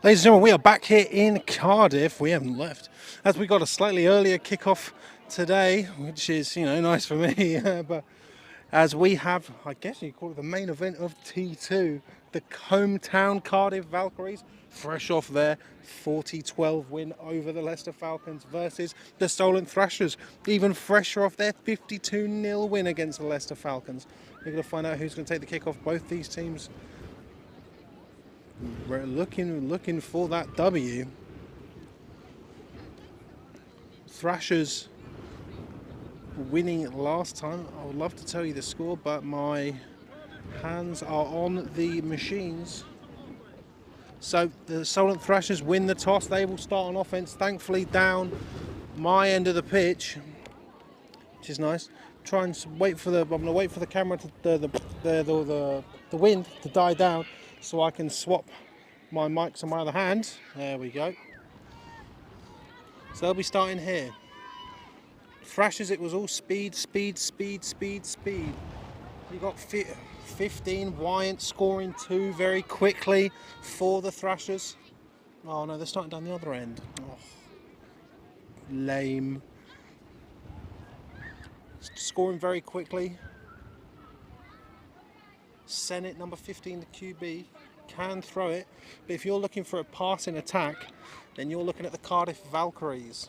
Ladies and gentlemen, we are back here in Cardiff. We haven't left, as we got a slightly earlier kickoff today, which is, nice for me. But as we have, I guess you call it the main event of T2, the hometown Cardiff Valkyries, fresh off their 40-12 win over the Leicester Falcons versus the Solent Thrashers, even fresher off their 52-0 win against the Leicester Falcons. We're going to find out who's going to take the kickoff. Both these teams we're looking for that W. Thrashers winning last time. I would love to tell you the score, but my hands are on the machines. So the Solent Thrashers win the toss. They will start on offense, thankfully down my end of the pitch, which is nice. Try and wait for the. I'm going to wait for the camera to the wind to die down, so I can swap my mics on my other hand. There we go. So they'll be starting here. Thrashers, it was all speed. You got 15, Wyant scoring 2 very quickly for the Thrashers. Oh no, they're starting down the other end. Oh, lame. Scoring very quickly. Senate, number 15, the QB, can throw it, but if you're looking for a passing attack, then you're looking at the Cardiff Valkyries.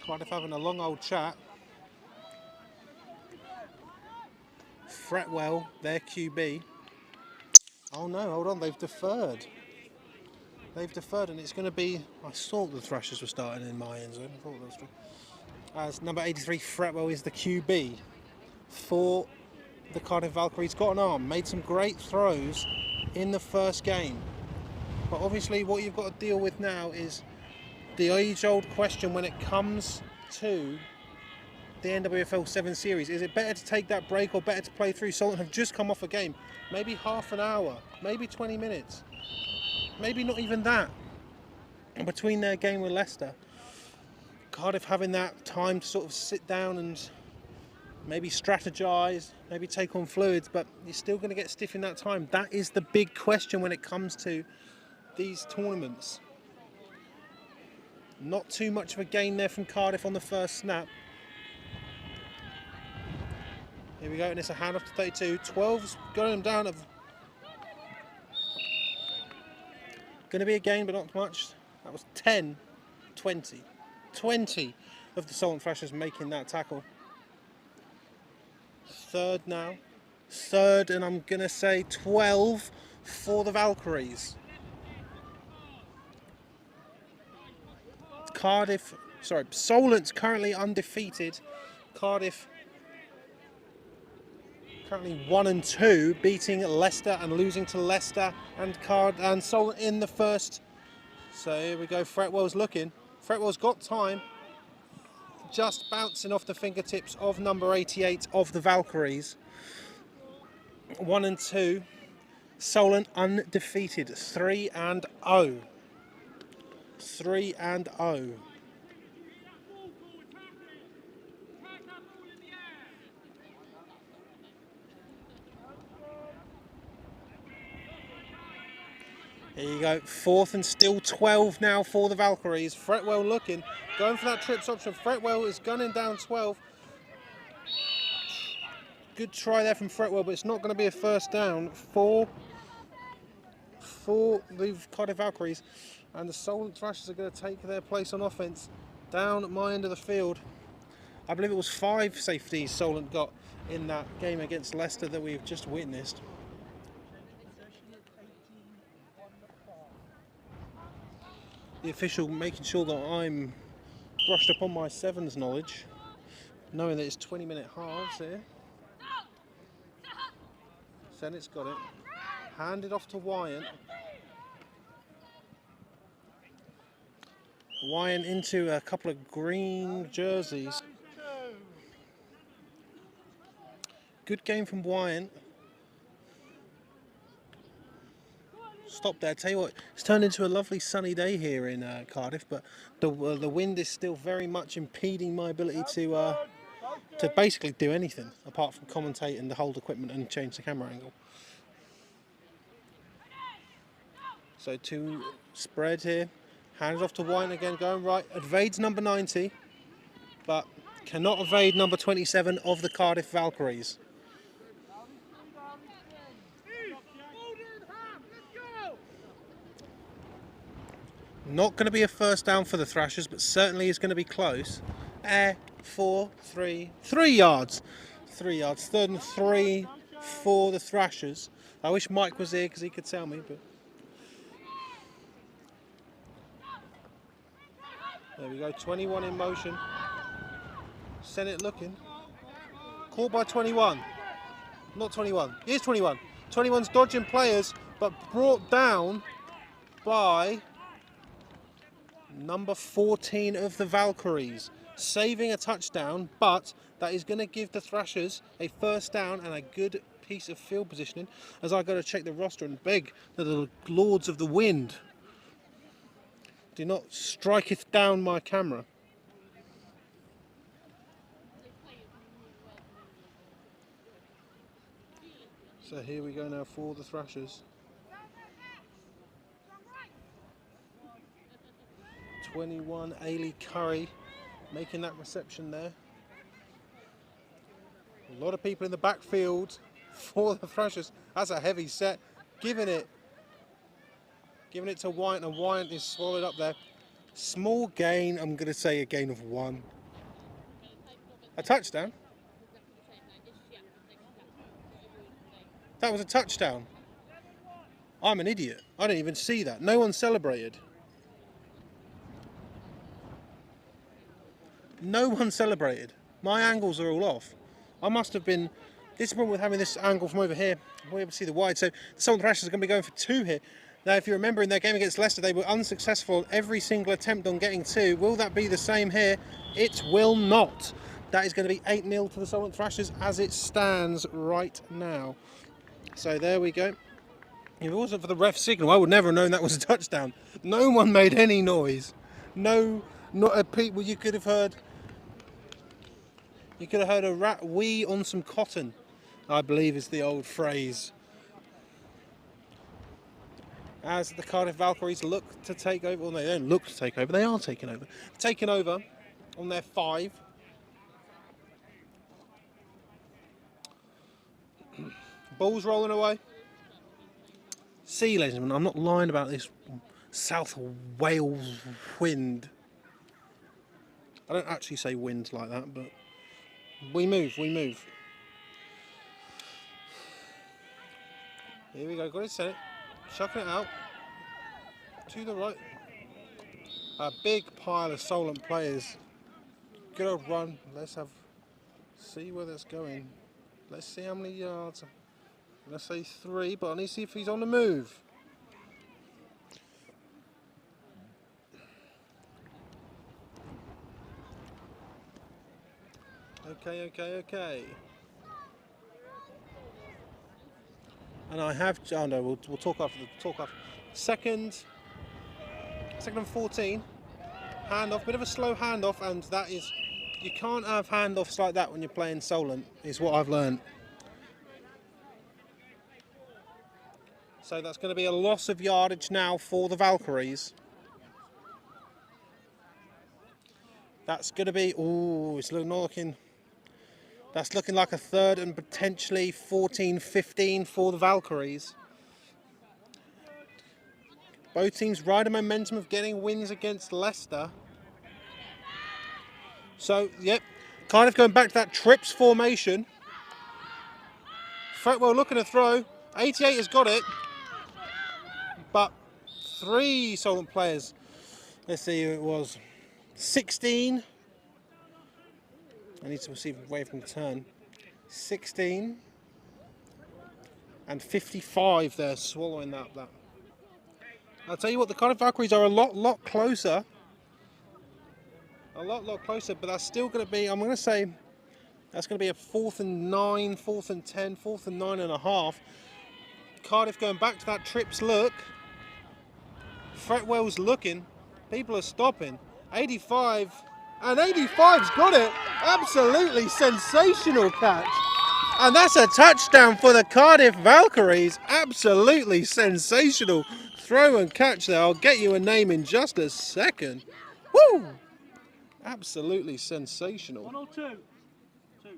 Cardiff having a long old chat. Fretwell, their QB. Oh no, hold on, they've deferred. And it's going to be. I thought the Thrashers were starting in my end zone. I thought that was true. As number 83, Fretwell is the QB for the Cardiff Valkyries. Got an arm, made some great throws in the first game. But obviously, what you've got to deal with now is the age-old question when it comes to the NWFL 7 Series. Is it better to take that break or better to play through? Solent have just come off a game, maybe half an hour, maybe 20 minutes. Maybe not even that. And between their game with Leicester, Cardiff having that time to sort of sit down and maybe strategise, maybe take on fluids, but you're still going to get stiff in that time. That is the big question when it comes to these tournaments. Not too much of a gain there from Cardiff on the first snap. Here we go, and it's a handoff to 32. 12's going down. Going to be a gain, but not much. That was 10, 20. 20 of the Solent Thrashers making that tackle. Third now. Third, and I'm going to say 12 for the Valkyries. Solent's currently undefeated. Cardiff currently 1-2, beating Leicester and losing to Leicester and Solent in the first. So here we go, Fretwell's looking. Fretwell's got time. Just bouncing off the fingertips of number 88 of the Valkyries. 1-2. Solent undefeated, 3-0. 3-0. Here you go, 4th and still 12 now for the Valkyries. Fretwell looking, going for that trips option. Fretwell is gunning down 12. Good try there from Fretwell, but it's not going to be a first down for the Cardiff Valkyries. And the Solent Thrashers are going to take their place on offense down at my end of the field. I believe it was 5 safeties Solent got in that game against Leicester that we've just witnessed. The official making sure that I'm brushed up on my sevens knowledge, knowing that it's 20-minute halves here. Senate's got it. Handed off to Wyant. Wyant into a couple of green jerseys. Good game from Wyant. Stop there. Tell you what, it's turned into a lovely sunny day here in Cardiff, but the wind is still very much impeding my ability to to basically do anything apart from commentate and hold equipment and change the camera angle. So to spread here, hands off to White again, going right, evades number 90, but cannot evade number 27 of the Cardiff Valkyries. Not going to be a first down for the Thrashers, but certainly is going to be close. 3 yards. 3 yards. 3rd and 3 for the Thrashers. I wish Mike was here because he could tell me, but there we go. 21 in motion. Senate looking. Caught by 21. Not 21. Here's 21. 21's dodging players, but brought down by number 14 of the Valkyries, saving a touchdown, but that is going to give the Thrashers a first down and a good piece of field positioning, as I got to check the roster and beg that the Lords of the Wind do not striketh down my camera. So here we go now for the Thrashers. 21, Ailey Curry making that reception there. A lot of people in the backfield for the Thrashers. That's a heavy set. Giving it to White, and White is swallowed up there. Small gain, I'm going to say a gain of 1. A touchdown? That was a touchdown. I'm an idiot. I didn't even see that. No one celebrated. No one celebrated. My angles are all off. I must have been... This is the problem with having this angle from over here. We're able to see the wide. So the Solent Thrashers are going to be going for 2 here. Now, if you remember in their game against Leicester, they were unsuccessful on every single attempt on getting 2. Will that be the same here? It will not. That is going to be 8-0 to the Solent Thrashers as it stands right now. So there we go. If it wasn't for the ref signal, I would never have known that was a touchdown. No one made any noise. No, not a peep. Well, you could have heard a rat wee on some cotton, I believe is the old phrase. As the Cardiff Valkyries look to take over, well, they don't look to take over, they are taking over. Taking over on their 5. Ball's rolling away. See, ladies and gentlemen, I'm not lying about this South Wales wind. I don't actually say wind like that, but we move. Here we go, got it set. Chucking it out. To the right. A big pile of Solent players. Good old run. Let's see where that's going. Let's see how many yards. Let's say 3, but I need to see if he's on the move. Okay. And I have, oh no, we'll talk after. Second and 14. Handoff, bit of a slow handoff, and that is, you can't have handoffs like that when you're playing Solent, is what I've learned. So that's going to be a loss of yardage now for the Valkyries. That's going to be, that's looking like a 3rd and potentially 14-15 for the Valkyries. Both teams ride a momentum of getting wins against Leicester. So, yep, kind of going back to that trips formation. Fretwell looking to throw. 88 has got it. But 3 Solent players. Let's see who it was. 16. I need to receive away from the turn. 16. And 55 there, swallowing that. I'll tell you what, the Cardiff Valkyries are a lot closer. A lot closer, but that's still going to be, I'm going to say, that's going to be a 4th and 9, 4th and 10, 4th and 9.5. Cardiff going back to that trips look. Fretwell's looking. People are stopping. 85 And 85's got it. Absolutely sensational catch. And that's a touchdown for the Cardiff Valkyries. Absolutely sensational throw and catch there. I'll get you a name in just a second. Woo! Absolutely sensational. 1 or 2? 2.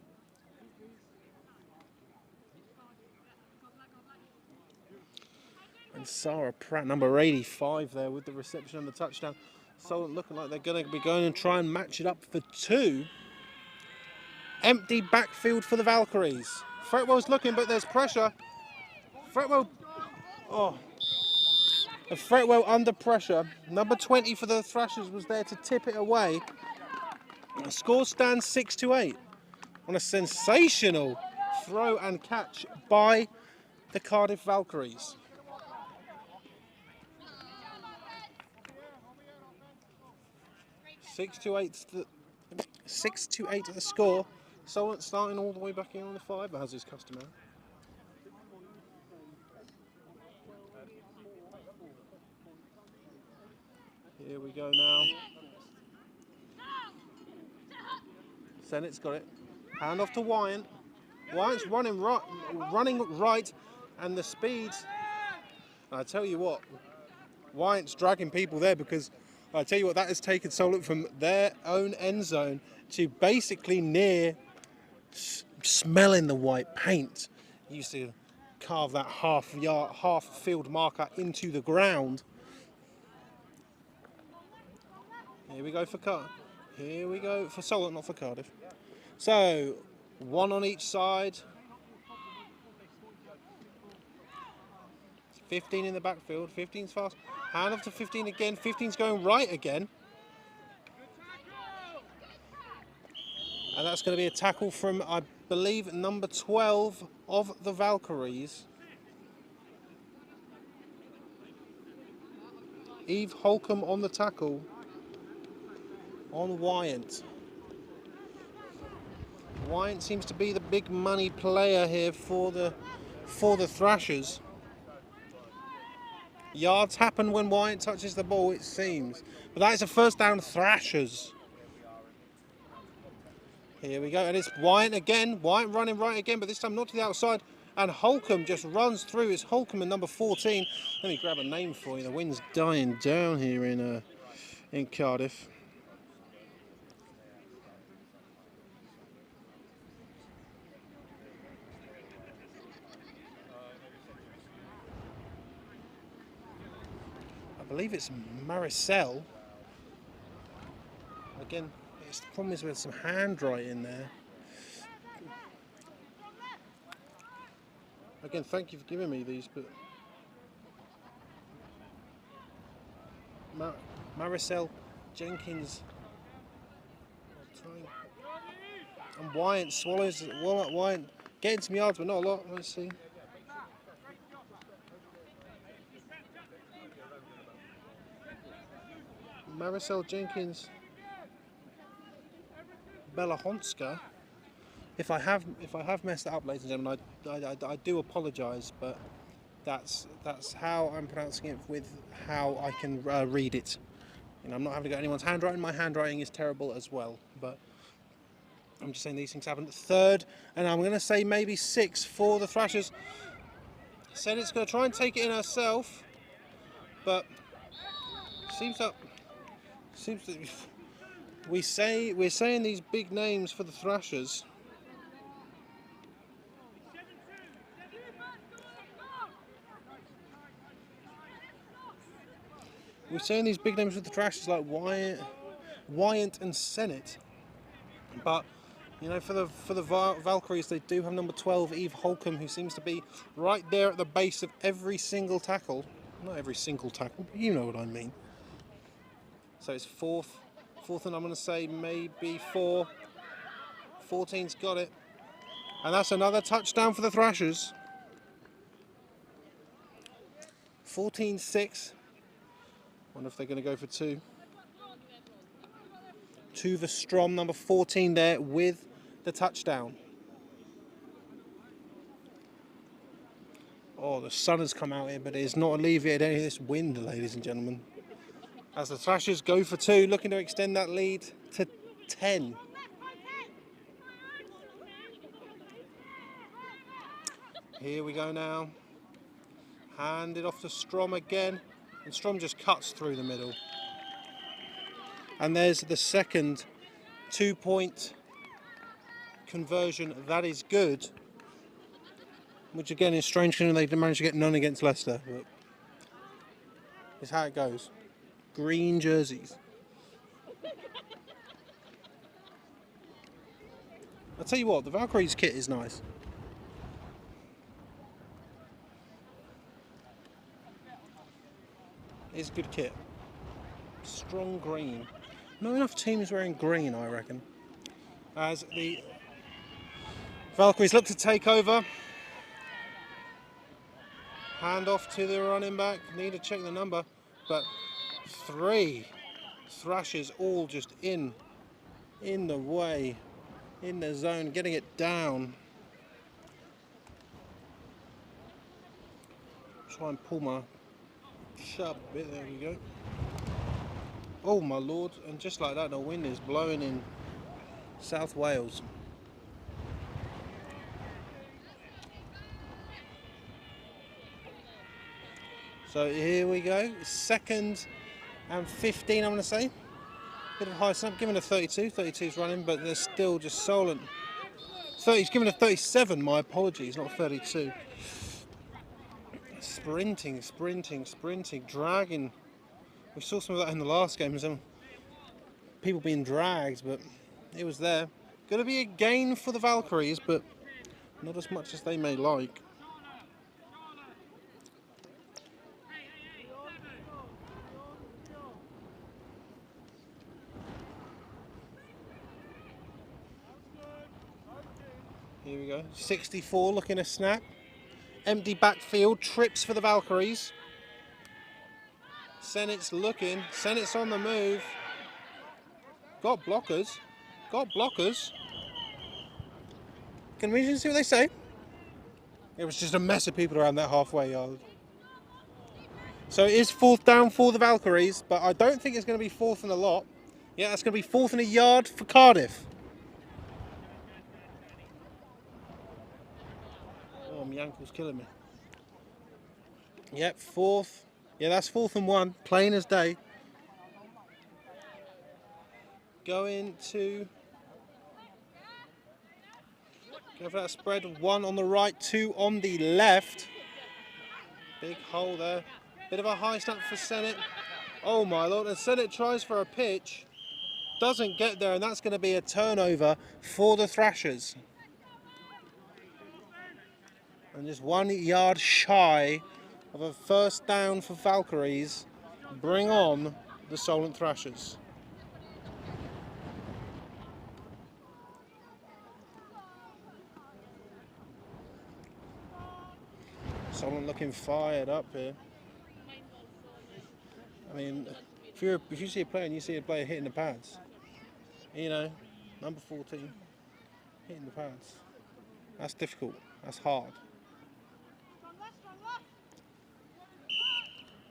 And Sarah Pratt, number 85 there with the reception and the touchdown. Solent looking like they're going to be going and try and match it up for 2. Empty backfield for the Valkyries. Fretwell's looking, but there's pressure. Fretwell, Fretwell under pressure. Number 20 for the Thrashers was there to tip it away. The score stands 6-8 on a sensational throw and catch by the Cardiff Valkyries. 6-8 at the score. Solent starting all the way back in on the 5 as is customary. Here we go now. Sennett's got it. Hand off to Wyant. Wyant's running right, and the speed. I tell you what, Wyant's dragging people there because I tell you what, that has taken Solent from their own end zone to basically near smelling the white paint. He used to carve that half field marker into the ground. Here we go for Here we go for Solent, not for Cardiff. So 1 on each side. 15 in the backfield. 15's fast. Hand off to 15 again. 15's going right again. And that's going to be a tackle from, I believe, number 12 of the Valkyries. Eve Holcomb on the tackle on Wyant. Wyant seems to be the big money player here for the Thrashers. Yards happen when Wyant touches the ball, it seems. But that is a first down, Thrashers. Here we go, and it's Wyant again. Wyant running right again, but this time not to the outside. And Holcomb just runs through. It's Holcomb and number 14. Let me grab a name for you. The wind's dying down here in Cardiff. I believe it's Maricel. Again, the problem is with some handwriting there. Again, thank you for giving me these, but Maricel Jenkins. And Wyant swallows it. Wyant getting some yards, but not a lot. Let's see. Maricel Jenkins. Belahonska. If I have messed that up, ladies and gentlemen, I do apologise, but that's how I'm pronouncing it with how I can read it. You know, I'm not having to go anyone's handwriting. My handwriting is terrible as well, but I'm just saying these things happen. 3rd, and I'm going to say maybe 6 for the Thrashers. Sennett's going to try and take it in herself, but seems that we're saying these big names for the Thrashers. We're saying these big names with the Thrashers like Wyant and Sennett, but you know, for the Valkyries, they do have number 12 Eve Holcomb, who seems to be right there at the base of every single tackle. Not every single tackle, but you know what I mean. So it's fourth, and I'm going to say maybe 4. 14's got it, and that's another touchdown for the Thrashers. 14-6. Wonder if they're going to go for 2. Tuva Strom, number 14 there with the touchdown. Oh, the sun has come out here, but it has not alleviated any of this wind, ladies and gentlemen. As the Thrashers go for 2, looking to extend that lead to 10. Here we go now. Hand it off to Strom again. And Strom just cuts through the middle. And there's the second 2-point conversion. That is good. Which again is strange considering they managed to get none against Leicester. But it's how it goes. Green jerseys. I'll tell you what, the Valkyries kit is nice. It's a good kit. Strong green. Not enough teams wearing green, I reckon. As the Valkyries look to take over. Hand off to the running back. Need to check the number. But 3 Thrashers all just in the way, in the zone, getting it down. Try and pull my sharp bit, there we go. Oh my lord, and just like that the wind is blowing in South Wales. So here we go, 2nd and 15 I'm going to say. Bit of a high snap, given a 32, 32's running, but there's still just Solent. 30's given a 37, my apologies, not 32. Sprinting, dragging. We saw some of that in the last game, some people being dragged, but it was there. Going to be a gain for the Valkyries, but not as much as they may like. Here we go, 64 looking a snap. Empty backfield, trips for the Valkyries. Sennett's looking, Sennett's on the move. Got blockers. Can we see what they say? It was just a mess of people around that halfway yard. So it is 4th down for the Valkyries, but I don't think it's going to be 4th and a lot. Yeah, that's going to be 4th and a yard for Cardiff. Oh, my ankle's killing me. Yep, 4th. Yeah, that's 4th and 1, plain as day. Going to go for that spread. 1 on the right, 2 on the left. Big hole there. Bit of a high snap for Sennett. Oh my lord, and Sennett tries for a pitch. Doesn't get there, and that's going to be a turnover for the Thrashers. And just 1 yard shy of a 1st down for Valkyries. Bring on the Solent Thrashers. Solent looking fired up here. I mean, if you see a player and you see a player hitting the pads, you know, number 14, hitting the pads, that's difficult, that's hard.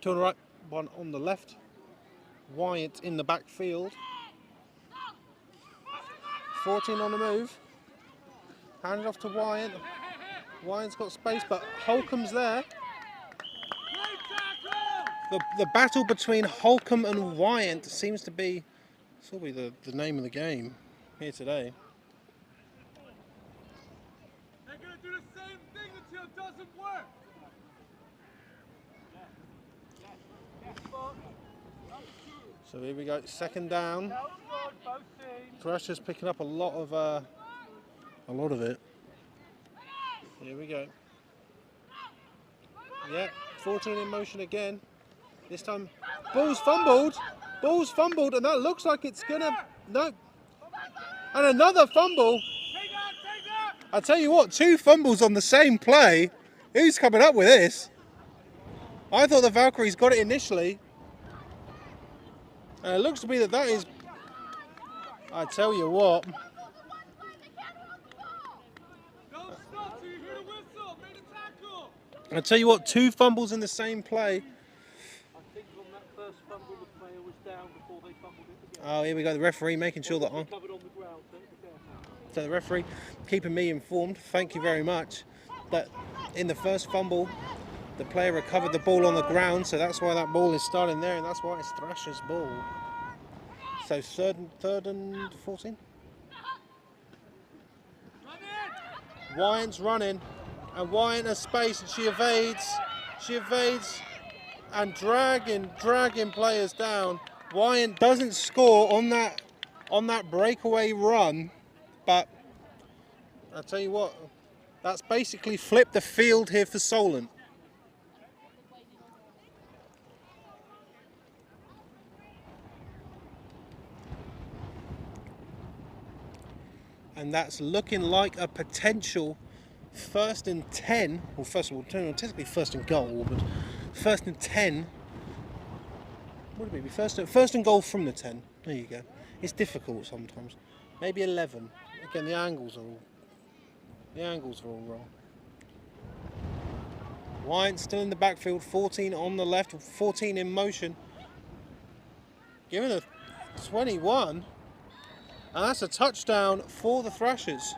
2 on the right, 1 on the left. Wyatt in the backfield. 14 on the move. Handed off to Wyatt. Wyatt's got space, but Holcomb's there. The battle between Holcomb and Wyatt seems to be the name of the game here today. They're going to do the same thing until it doesn't work. So here we go, 2nd down. Thrashers picking up a lot of it. Here we go. Yeah, 14 in motion again. This time, ball's fumbled, and that looks like it's gonna, no. And another fumble. I tell you what, 2 fumbles on the same play. Who's coming up with this? I thought the Valkyries got it initially. And it looks to be that is, I tell you what. I tell you what, 2 fumbles in the same play. I think on that first fumble the player was down before they fumbled it again. Oh, here we go. The referee making sure that I'm... So the referee keeping me informed. Thank you very much. That in the first fumble, the player recovered the ball on the ground, so that's why that ball is starting there, and that's why it's Thrashers' ball. So third and 14. Wyant's running, and Wyant has space, and she evades, and dragging players down. Wyant doesn't score on that breakaway run, but I'll tell you what, that's basically flipped the field here for Solent. And that's looking like a potential 1st and 10, well, first of all, technically 1st and goal, but 1st and 10. Would it be first and goal from the 10? There you go. It's difficult sometimes. Maybe 11. Again, the angles are all wrong. Wyant still in the backfield, 14 on the left, 14 in motion. Given a 21. And that's a touchdown for the Thrashers.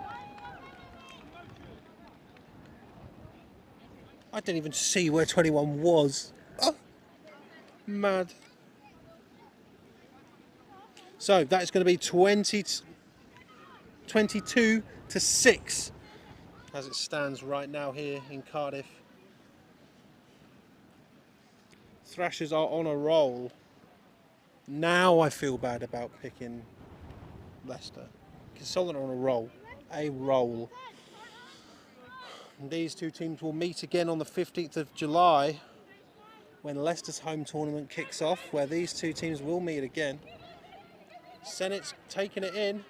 I didn't even see where 21 was. Oh, mad. So that is going to be 22 to 6 as it stands right now here in Cardiff. Thrashers are on a roll. Now I feel bad about picking Leicester, because Solent are on a roll. And these two teams will meet again on the 15th of July when Leicester's home tournament kicks off, where these two teams will meet again. Sennett's taken it in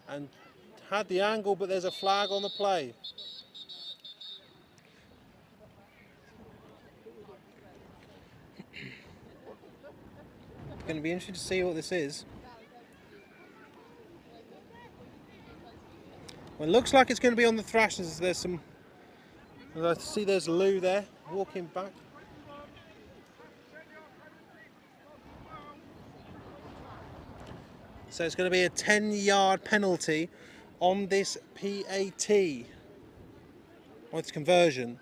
and had the angle, but there's a flag on the play. It's going to be interesting to see what this is. Well, it looks like it's going to be on the Thrashers. There's some... I see there's Lou there, walking back. So it's going to be a 10-yard penalty on this PAT. On its conversion.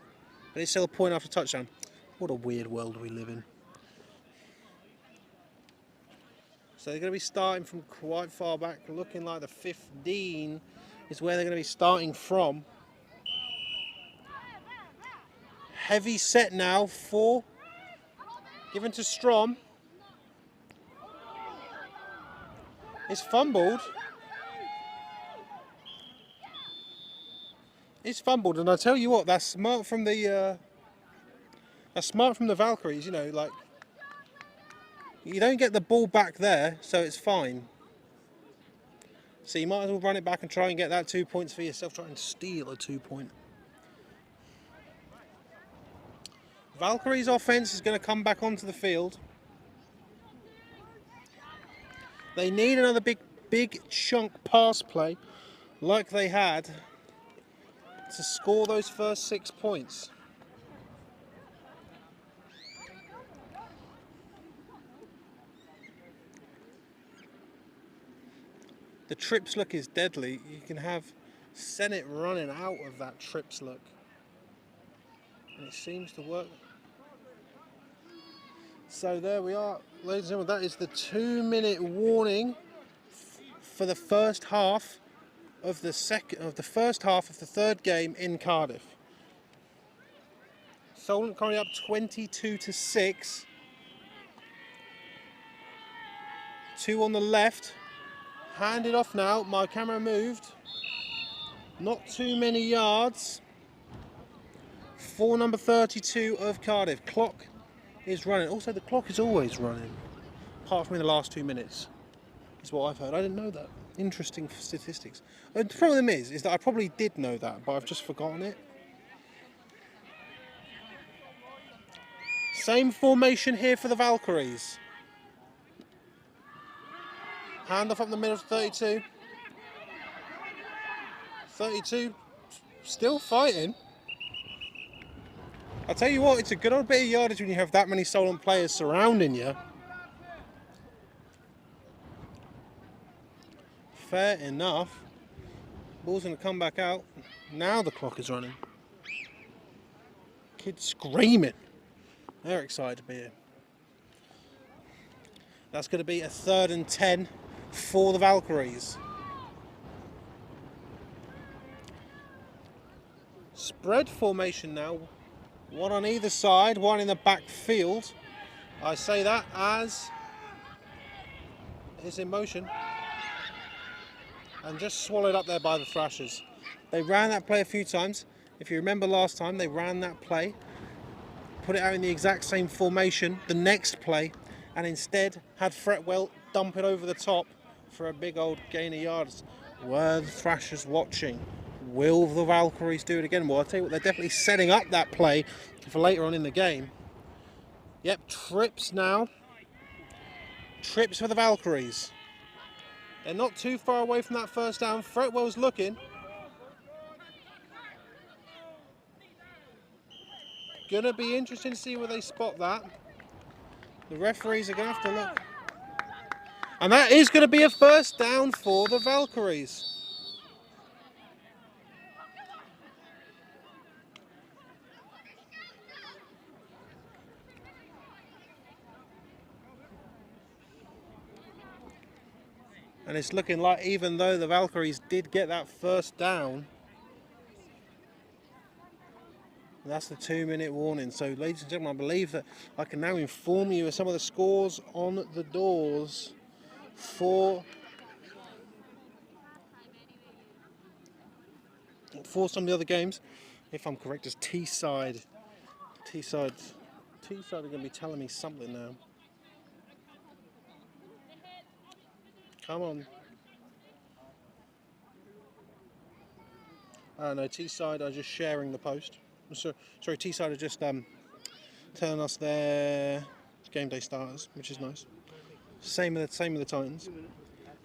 But it's still a point after touchdown. What a weird world we live in. So they're going to be starting from quite far back, looking like the 15 is where they're going to be starting from. Heavy set now, 4. Given to Strom. It's fumbled. It's fumbled, and I tell you what, that's smart from the Valkyries. You know, like, you don't get the ball back there, so it's fine. So you might as well run it back and try and get that 2 points for yourself. Try and steal a 2-point. Valkyries' offense is going to come back onto the field. They need another big chunk pass play like they had to score those first 6 points. The trips look is deadly. You can have Sennett running out of that trips look. And it seems to work. So there we are, ladies and gentlemen. That is the 2-minute warning for the first half of the first half of the third game in Cardiff. Solent currently up 22 to 6. 2 on the left. Handed off now. My camera moved. Not too many yards. For number 32 of Cardiff. Clock is running. Also, the clock is always running, apart from in the last 2 minutes, is what I've heard. I didn't know that. Interesting statistics. The problem is that I probably did know that, but I've just forgotten it. Same formation here for the Valkyries. Hand off up the middle to 32. 32 still fighting. I'll tell you what, it's a good old bit of yardage when you have that many Solent players surrounding you. Fair enough. Ball's going to come back out. Now the clock is running. Kids screaming. They're excited to be here. That's going to be a 3rd and 10 for the Valkyries. Spread formation now. One on either side, one in the back field. I say that as it's in motion. And just swallowed up there by the Thrashers. They ran that play a few times. If you remember last time, they ran that play, put it out in the exact same formation the next play, and instead had Fretwell dump it over the top for a big old gain of yards. Were the Thrashers watching? Will the Valkyries do it again? Well, I'll tell you what, they're definitely setting up that play for later on in the game. Yep, trips now. Trips for the Valkyries. They're not too far away from that first down. Fretwell's looking. Gonna be interesting to see where they spot that. The referees are gonna have to look. And that is gonna be a first down for the Valkyries. And it's looking like, even though the Valkyries did get that first down, that's the 2-minute warning. So, ladies and gentlemen, I believe that I can now inform you of some of the scores on the doors for some of the other games. If I'm correct, it's Teesside. Teesside are going to be telling me something now. Come on. No, Teesside are just sharing the post. Sorry, Teesside are just telling us their game day starters, which is nice. Same with the Titans.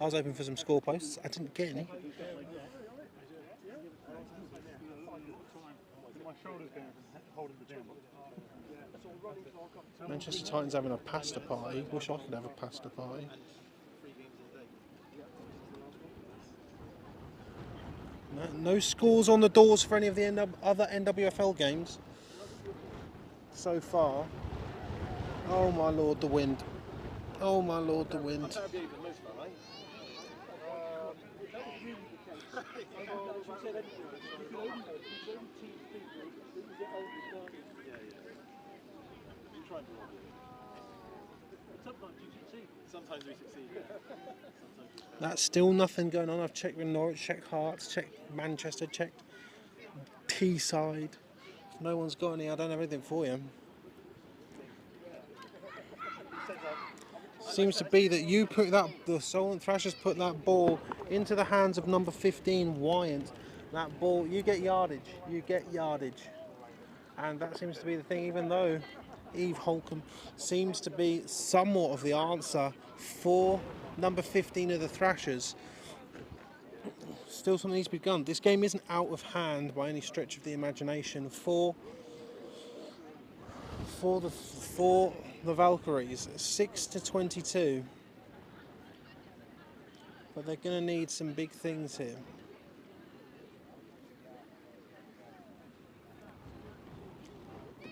I was hoping for some score posts. I didn't get any. Manchester Titans having a pasta party. Wish I could have a pasta party. No scores on the doors for any of the other NWFL games so far. Oh my lord, the wind. Oh my lord, the wind. Sometimes we succeed. That's still nothing going on. I've checked with Norwich, checked Hearts, checked Manchester, checked Teesside. If no one's got any, I don't have anything for you. Seems to be that you put the Solent Thrashers put that ball into the hands of number 15, Wyant. That ball, you get yardage. And that seems to be the thing, even though Eve Holcomb seems to be somewhat of the answer for number 15 of the Thrashers. Still something needs to be done. This game isn't out of hand by any stretch of the imagination for the Valkyries. 6-22. But they're going to need some big things here.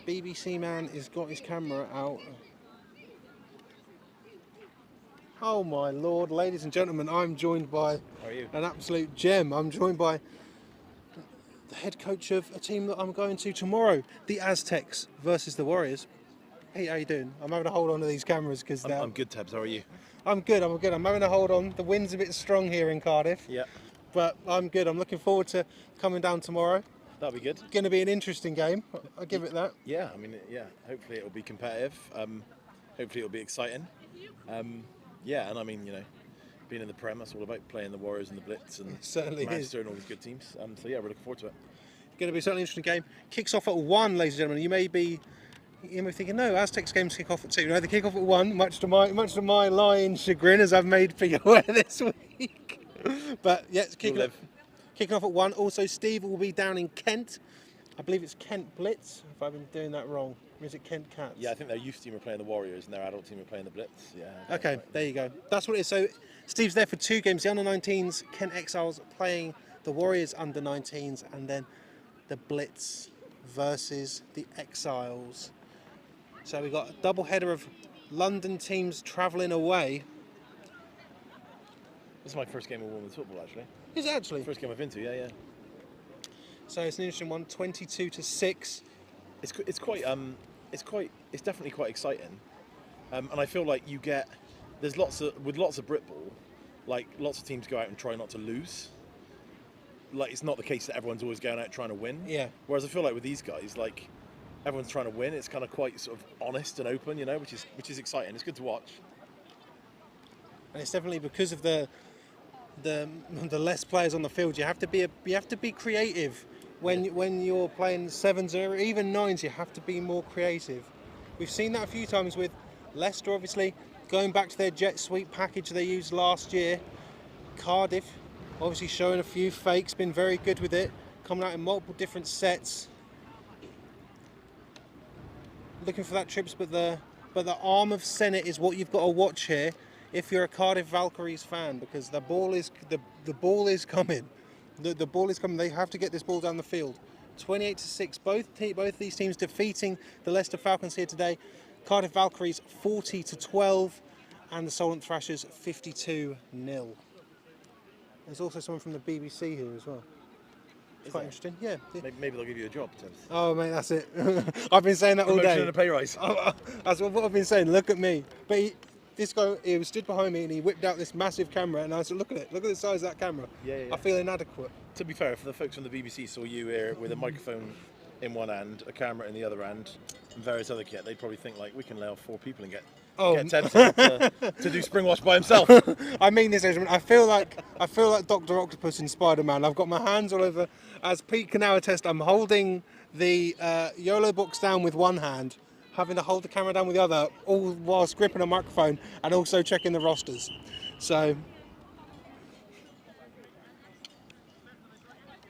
The BBC man has got his camera out. Oh my lord, ladies and gentlemen, I'm joined by an absolute gem. I'm joined by the head coach of a team that I'm going to tomorrow, the Aztecs versus the Warriors. Hey, how you doing? I'm having to hold on to these cameras because I'm good, Tabs. How are you? I'm good. I'm having to hold on. The wind's a bit strong here in Cardiff. Yeah. But I'm good. I'm looking forward to coming down tomorrow. That'll be good. Going to be an interesting game. I'll give it that. Yeah, I mean, yeah. Hopefully it'll be competitive. Hopefully it'll be exciting. Yeah, and I mean, you know, being in the Prem, that's all about playing the Warriors and the Blitz and Manchester and all these good teams. So yeah, we're looking forward to it. Going to be a certainly interesting game. Kicks off at 1, ladies and gentlemen. You may be thinking, no, Aztecs games kick off at 2. No, they kick off at 1, much to my lying chagrin, as I've made for you aware this week. But yeah, it's kicking off at 1. Also, Steve will be down in Kent. I believe it's Kent Blitz, if I've been doing that wrong. Or is it Kent Cats? Yeah, I think their youth team are playing the Warriors and their adult team are playing the Blitz. Yeah. Okay, Right. there you go. That's what it is. So Steve's there for 2 games. The under-19s, Kent Exiles playing the Warriors under-19s, and then the Blitz versus the Exiles. So we've got a double header of London teams travelling away. This is my first game of women's football, actually. Is it actually? First game I've been to, yeah. So it's an interesting one, 22-6. It's definitely quite exciting, and I feel like there's lots of Britball, like lots of teams go out and try not to lose. Like it's not the case that everyone's always going out trying to win. Yeah. Whereas I feel like with these guys, like everyone's trying to win. It's kind of quite sort of honest and open, you know, which is exciting. It's good to watch. And it's definitely because of the less players on the field. You have to be creative when you're playing 7s or even 9s. You have to be more creative. We've seen that a few times with Leicester, obviously going back to their jet sweep package they used last year. Cardiff, obviously showing a few fakes, been very good with it, coming out in multiple different sets. Looking for that trips, but the arm of Senate is what you've got to watch here if you're a Cardiff Valkyries fan, because the ball is coming. The ball is coming. They have to get this ball down the field. 28-6. Both these teams defeating the Leicester Falcons here today. Cardiff Valkyries 40-12, and the Solent Thrashers 52-0. There's also someone from the BBC here as well. It's quite interesting. Yeah. Maybe they'll give you a job, Tim. Oh mate, that's it. I've been saying that all day. Promotion and a pay rise. That's what I've been saying. Look at me. But this guy, he was stood behind me and he whipped out this massive camera, and I said, look at it. Look at the size of that camera. Yeah. I feel inadequate. To be fair, if the folks from the BBC saw you here with a microphone in one hand, a camera in the other hand, and various other kit, they'd probably think like we can lay off 4 people and get Ted to do Springwash by himself. I mean this, I feel like Dr. Octopus in Spider-Man. I've got my hands all over. As Pete can now attest, I'm holding the YOLO box down with one hand, having to hold the camera down with the other, all whilst gripping a microphone and also checking the rosters. So,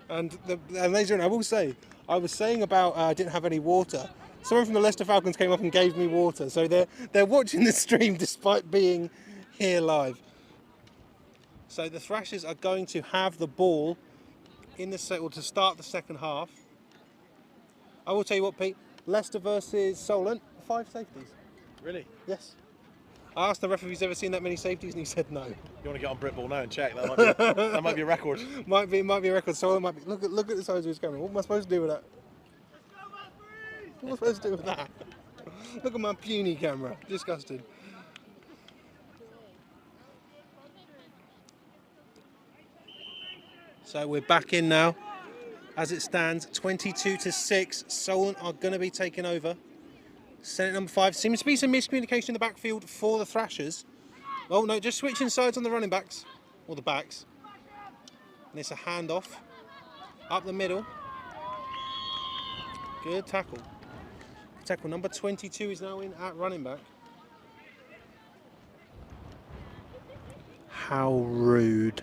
and ladies and gentlemen, I will say, I was saying about I didn't have any water. Someone from the Leicester Falcons came up and gave me water, so they're watching the stream despite being here live. So the Thrashers are going to have the ball in the to start the second half. I will tell you what, Pete. Leicester versus Solent, 5 safeties. Really? Yes. I asked the ref if he's ever seen that many safeties, and he said no. You want to get on Britball now and check? That might be a record. Might be a record. Solent might be. Look at the size of his camera. What am I supposed to do with that? What am I supposed to do with that? Look at my puny camera. Disgusting. So we're back in now. As it stands, 22-6. Solent are going to be taking over. Senate number 5. Seems to be some miscommunication in the backfield for the Thrashers. Oh no, just switching sides on the running backs. Or the backs. And it's a handoff. Up the middle. Good tackle. Tackle number 22 is now in at running back. How rude.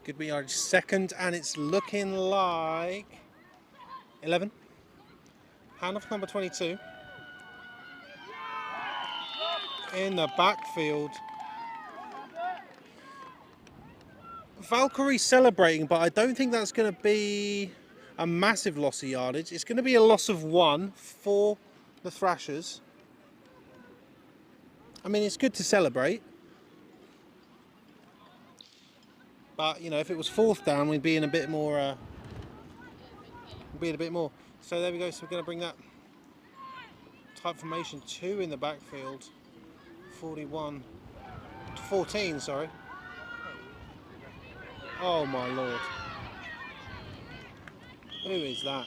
Good, we are second, and it's looking like 11. Handoff number 22. In the backfield. Valkyrie celebrating, but I don't think that's going to be a massive loss of yardage. It's going to be a loss of 1 for the Thrashers. I mean, it's good to celebrate. But, you know, if it was 4th down, we'd be in a bit more... So there we go. So we're going to bring that type formation 2 in the backfield. 41 to 14, sorry. Oh my lord. Who is that?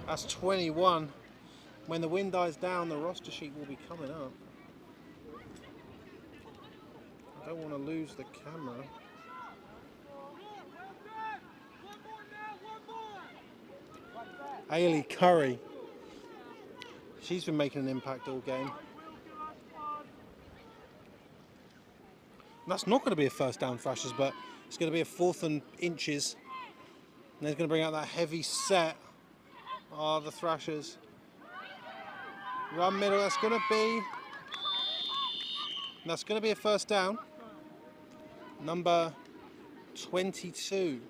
That's 21. When the wind dies down, the roster sheet will be coming up. I don't want to lose the camera. Ailey Curry She's been making an impact all game. And that's not going to be a first down, Thrashers, but it's going to be a 4th and inches. And they're going to bring out that heavy set. The Thrashers. Run middle, that's going to be a first down. Number 22.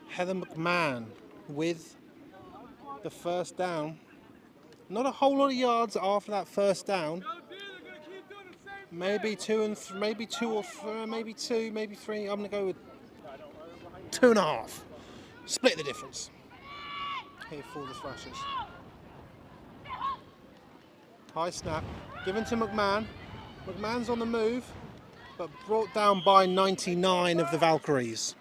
Heather McMahon with the first down. Not a whole lot of yards after that first down. Maybe two, maybe 3. I'm going to go with 2.5. Split the difference here for the Thrashers. High snap, given to McMahon. McMahon's on the move, but brought down by 99 of the Valkyries.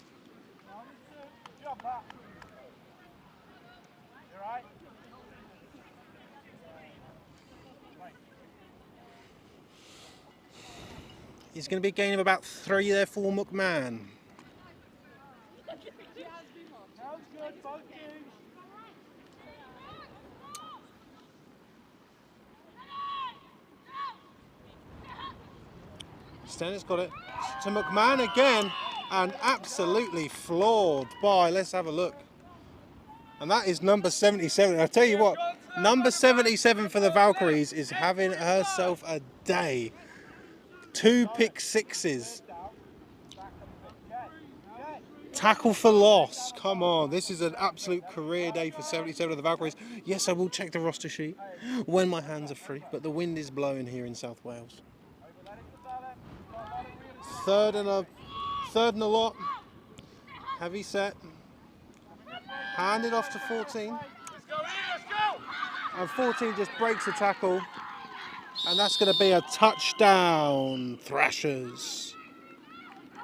It's going to be a gain of about 3 there for McMahon. Stennett's got it to McMahon again, and absolutely floored by, let's have a look. And that is number 77. I'll tell you what, number 77 for the Valkyries is having herself a day. 2 pick sixes. Tackle for loss. Come on, this is an absolute career day for 77 of the Valkyries. Yes, I will check the roster sheet when my hands are free, but the wind is blowing here in South Wales. Third and a lot. Heavy set. Handed off to 14. And 14 just breaks the tackle. And that's going to be a touchdown, Thrashers.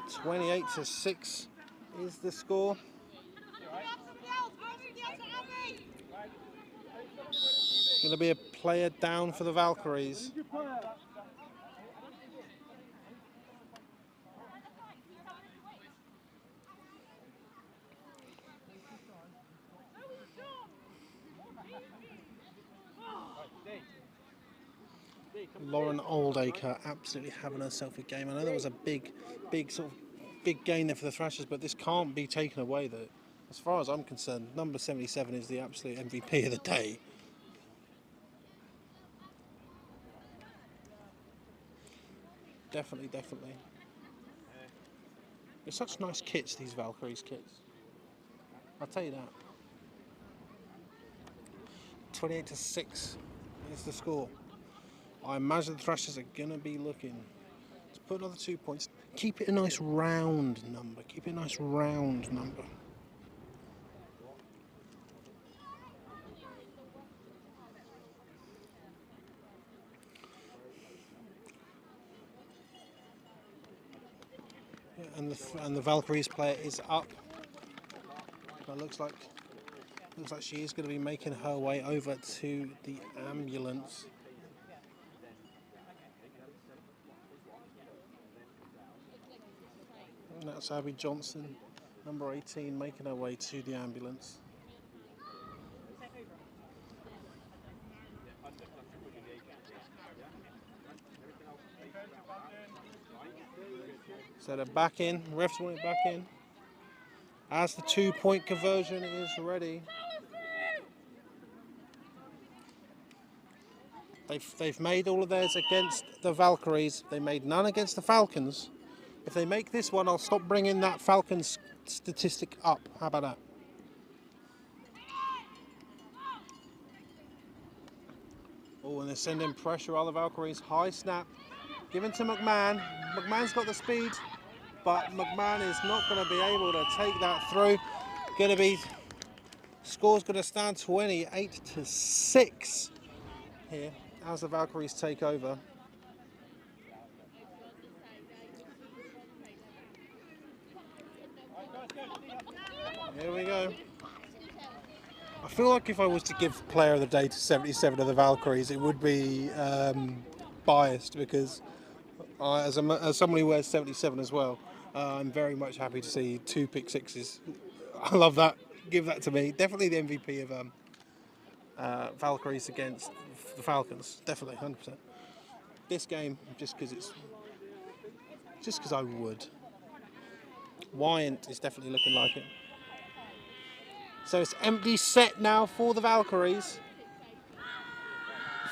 28-6 is the score. Going to be a player down for the Valkyries. Lauren Oldacre absolutely having herself a game. I know there was a big gain there for the Thrashers, but this can't be taken away. That, as far as I'm concerned, number 77 is the absolute MVP of the day. Definitely. They're such nice kits, these Valkyries kits. I'll tell you that. 28-6 is the score. I imagine the Thrashers are going to be looking to put another 2 points. Keep it a nice round number. Yeah, and the Valkyries player is up. It looks like she is going to be making her way over to the ambulance. And that's Abby Johnson, number 18, making her way to the ambulance. So they're back in, refs want it back in. As the 2-point conversion is ready. They've made all of theirs against the Valkyries. They made none against the Falcons. If they make this one, I'll stop bringing that Falcons statistic up. How about that? Oh, and they're sending pressure on the Valkyries. High snap. Given to McMahon. McMahon's got the speed, but McMahon is not going to be able to take that through. Score's going to stand 28-6 here as the Valkyries take over. Here we go. I feel like if I was to give player of the day to 77 of the Valkyries, it would be biased, because as someone who wears 77 as well, I'm very much happy to see 2 pick sixes. I love that. Give that to me. Definitely the MVP Valkyries against the Falcons. Definitely, 100%. This game, just because I would. Wyant is definitely looking like it. So it's empty set now for the Valkyries.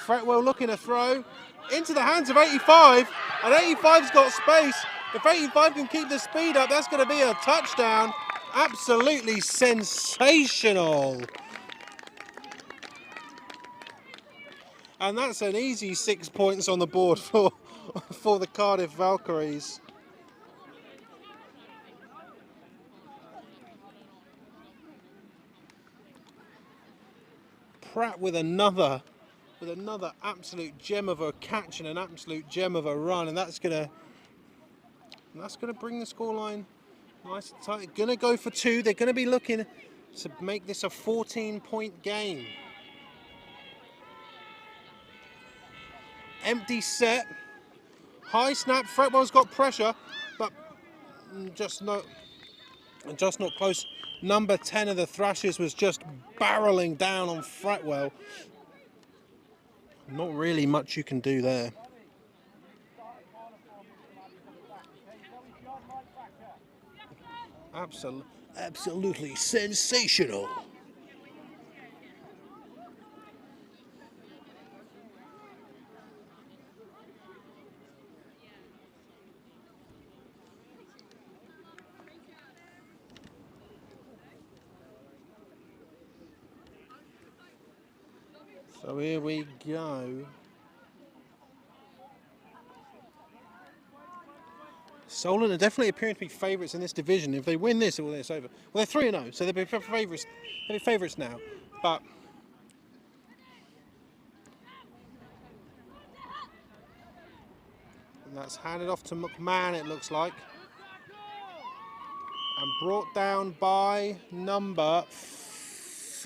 Fretwell looking to throw into the hands of 85, and 85's got space. If 85 can keep the speed up, that's going to be a touchdown. Absolutely sensational. And that's an easy 6 points on the board for the Cardiff Valkyries. Pratt with another absolute gem of a catch and an absolute gem of a run, and that's gonna bring the scoreline nice and tight. Gonna go for 2. They're gonna be looking to make this a 14-point game. Empty set, high snap. Fretwell's got pressure, but just not close. Number 10 of the Thrashers was just barreling down on Fretwell. Not really much you can do there. Absolutely sensational. So here we go. Solent are definitely appearing to be favourites in this division. If they win this, well, it's over. Well, they're 3-0, so they'll be favourites. They'll be favourites now. But and that's handed off to McMahon, it looks like, and brought down by number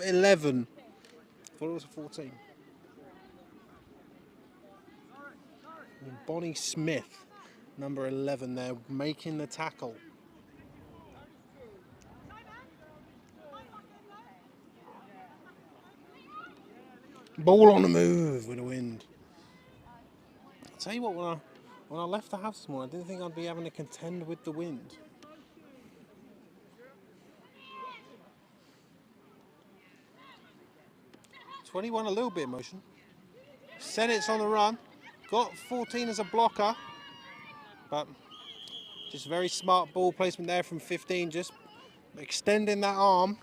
11. I thought it was a 14. Bonnie Smith, number 11 there, making the tackle. Ball on the move with the wind. I'll tell you what, when I left the house this morning, I didn't think I'd be having to contend with the wind. '21 a little bit of motion. Senate's on the run. Got 14 as a blocker, but just very smart ball placement there from 15, just extending that arm,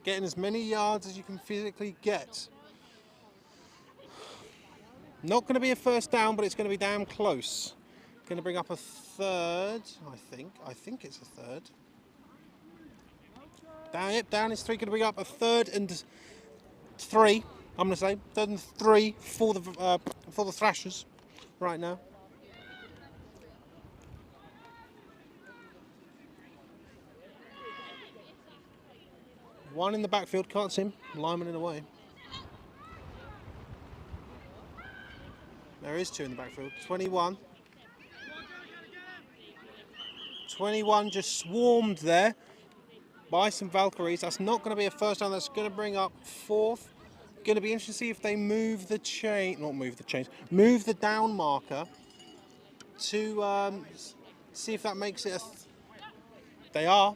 getting as many yards as you can physically get. Not going to be a first down, but it's going to be damn close. Going to bring up a third, I think it's a third. Down is 3, going to bring up a 3rd and 3. I'm going to say 3rd and 3 for the Thrashers right now. One in the backfield, can't see him. Lineman in the way. There is 2 in the backfield. 21. 21 just swarmed there by some Valkyries. That's not going to be a first down. That's going to bring up 4th. Going to be interesting to see if they move the down marker to see if that makes it they are.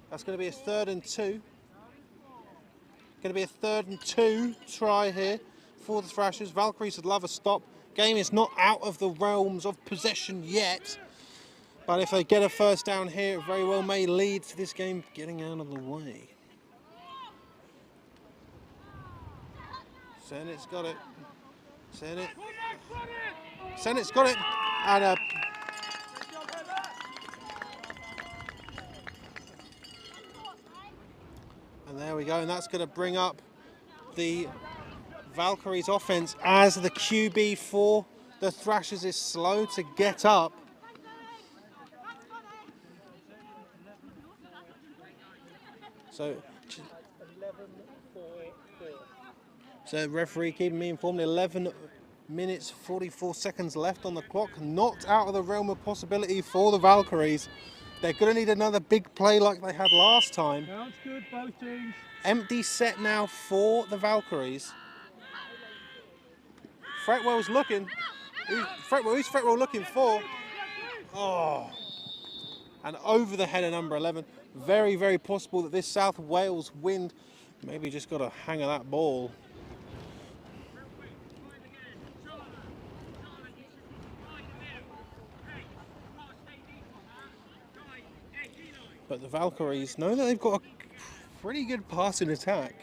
That's going to be a 3rd and 2. Going to be a 3rd and 2 try here for the Thrashers. Valkyries would love a stop. Game is not out of the realms of possession yet, but if they get a first down here, it very well may lead to this game getting out of the way. Senate's got it. Senate's got it. And there we go. And that's going to bring up the Valkyries offense as the QB for the Thrashers is slow to get up. So referee keeping me informed, 11 minutes 44 seconds left on the clock. Not out of the realm of possibility for the Valkyries. They're going to need another big play like they had last time. Sounds good, both teams. Empty set now for the Valkyries. Fretwell's looking. Who's Fretwell looking for? Oh. And over the head of number 11. Very, very possible that this South Wales wind maybe just got a hang of that ball. But the Valkyries know that they've got a pretty good passing attack.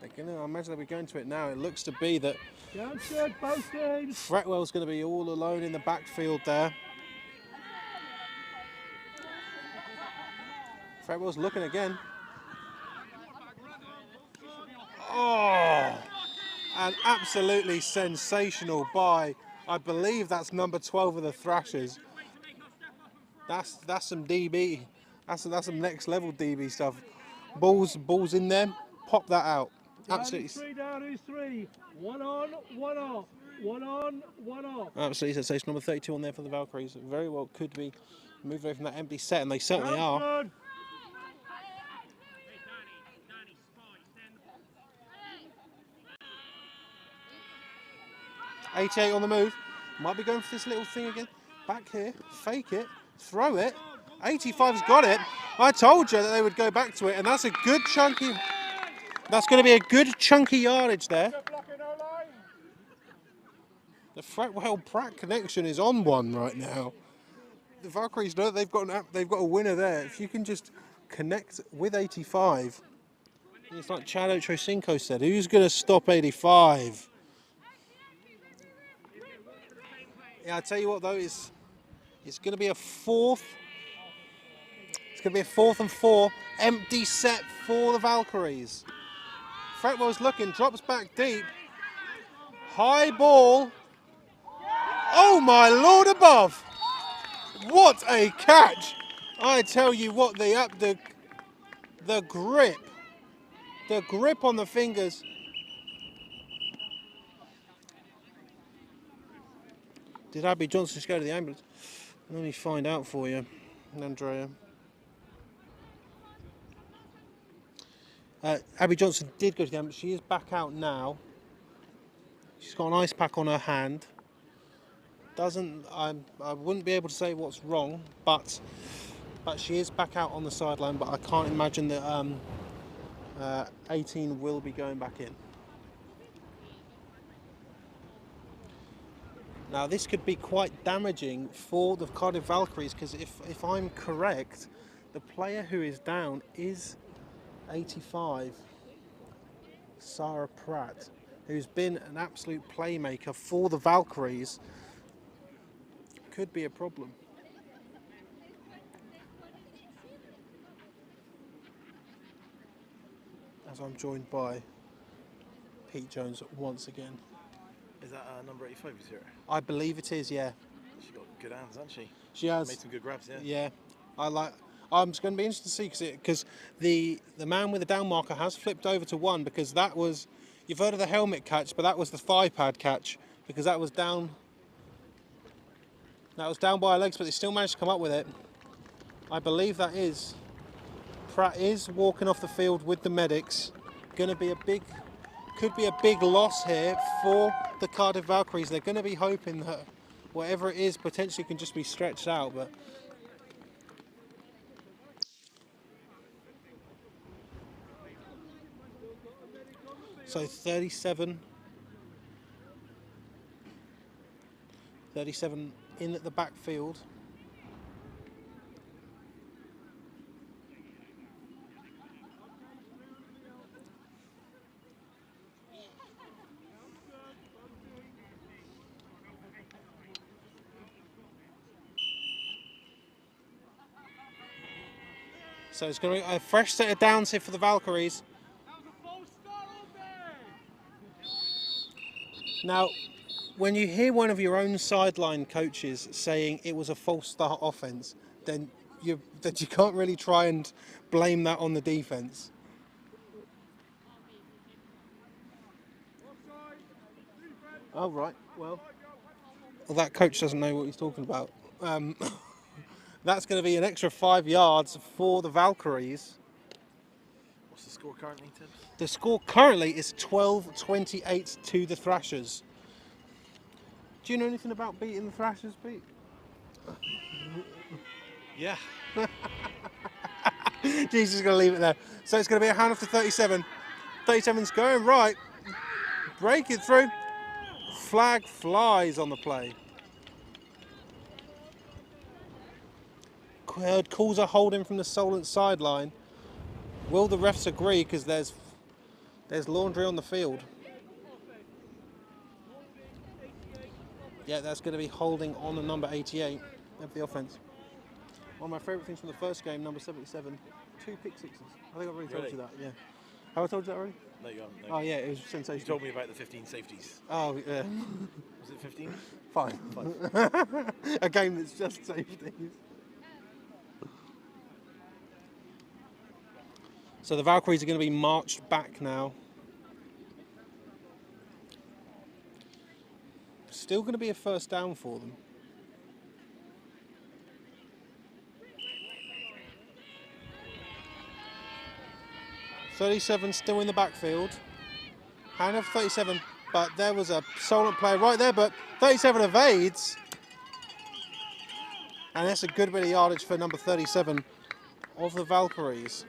I imagine they'll be going to it now. It looks to be that Fretwell's going to be all alone in the backfield there. Fretwell's looking again. Oh! An absolutely sensational buy. I believe that's number 12 of the Thrashers. That's some DB. That's some next level DB stuff. Balls in there. Pop that out. Absolutely. Three down, who's three? One on, one off. One on, one off. Absolutely sensational. Number 32 on there for the Valkyries. Very well could be moved away from that empty set, and they certainly are. 88 on the move. Might be going for this little thing again. Back here. Fake it. Throw it. 85's got it. I told you that they would go back to it, and that's a good chunky... That's going to be a good chunky yardage there. The Fretwell-Pratt connection is on one right now. The Valkyries know they've got a winner there. If you can just connect with 85, it's like Chad Ochocinco said, who's going to stop 85? Yeah, I tell you what though, it's going to be a fourth. It's going to be a 4th and 4, empty set for the Valkyries. Fretwell's looking, drops back deep. High ball. Oh my Lord above! What a catch! I tell you what, the grip on the fingers. Did Abby Johnson just go to the ambulance? Let me find out for you, Andrea. Abby Johnson did go to the ambulance. She is back out now. She's got an ice pack on her hand. I wouldn't be able to say what's wrong, but she is back out on the sideline. But I can't imagine that 18 will be going back in. Now this could be quite damaging for the Cardiff Valkyries, because if I'm correct, the player who is down is 85, Sarah Pratt, who's been an absolute playmaker for the Valkyries. Could be a problem. As I'm joined by Pete Jones once again. Is that number 85 who's here? I believe it is, yeah. She's got good hands, hasn't she? She has. Made some good grabs, yeah. Yeah. I'm just going to be interested to see, because the man with the down marker has flipped over to 1, because that was, you've heard of the helmet catch, but that was the thigh pad catch, because that was down by her legs, but they still managed to come up with it. I believe that is. Pratt is walking off the field with the medics. Could be a big loss here for the Cardiff Valkyries. They're going to be hoping that whatever it is potentially can just be stretched out, but so 37 in at the backfield. So it's going to be a fresh set of downs here for the Valkyries. Now, when you hear one of your own sideline coaches saying it was a false start offence, then you can't really try and blame that on the defence. Oh, right. Well, that coach doesn't know what he's talking about. That's going to be an extra 5 yards for the Valkyries. What's the score currently, Tibbs? The score currently is 12-28 to the Thrashers. Do you know anything about beating the Thrashers, Pete? Yeah. Jesus is going to leave it there. So it's going to be a handoff to 37. 37's going right. Break it through. Flag flies on the play. Calls a holding from the Solent sideline. Will the refs agree? Because there's laundry on the field. Yeah, that's going to be holding on the number 88 of the offence. One of my favourite things from the first game, number 77, 2 pick sixes. I think I've already told you that, yeah. Have I told you that already? No, you haven't. No. Oh yeah, it was sensational. You told me about the 15 safeties. Oh yeah. Was it 15? Fine. A game that's just safeties. So the Valkyries are going to be marched back now. Still going to be a first down for them. .37 still in the backfield. Hand of 37, but there was a Solent player right there, but 37 evades. And that's a good bit of yardage for number 37 of the Valkyries.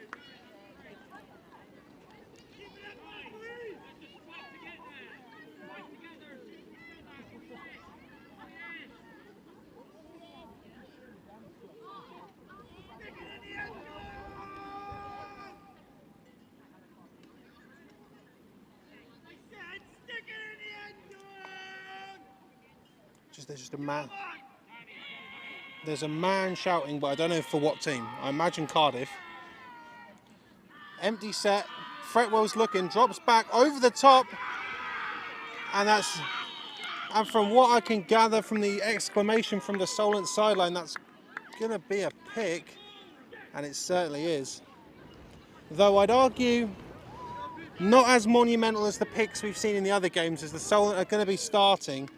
There's just a man. There's a man shouting, but I don't know for what team. I imagine Cardiff. Empty set. Fretwell's looking, drops back over the top, and from what I can gather from the exclamation from the Solent sideline, that's gonna be a pick, and it certainly is. Though I'd argue not as monumental as the picks we've seen in the other games, as the Solent are going to be starting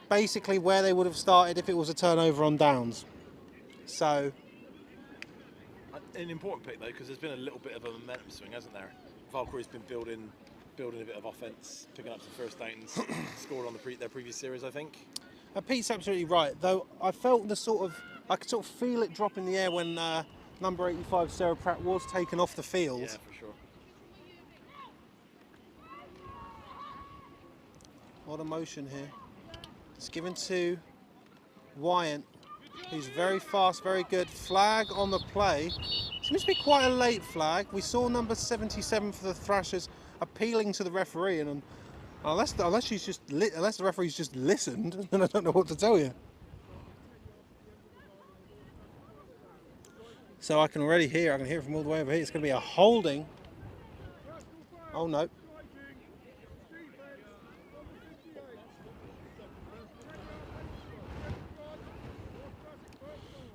basically where they would have started if it was a turnover on downs. So an important pick though, because there's been a little bit of a momentum swing, hasn't there? Valkyrie's been building a bit of offence, picking up some first downs, scored on their previous series, I think. Pete's absolutely right. Though I felt I could sort of feel it drop in the air when number 85 Sarah Pratt was taken off the field. Yeah, for sure. A lot of motion here. It's given to Wyant, who's very fast, very good. Flag on the play. Seems to be quite a late flag. We saw number 77 for the Thrashers appealing to the referee, and unless the referee's just listened, then I don't know what to tell you. So I can hear it from all the way over here. It's going to be a holding. Oh no.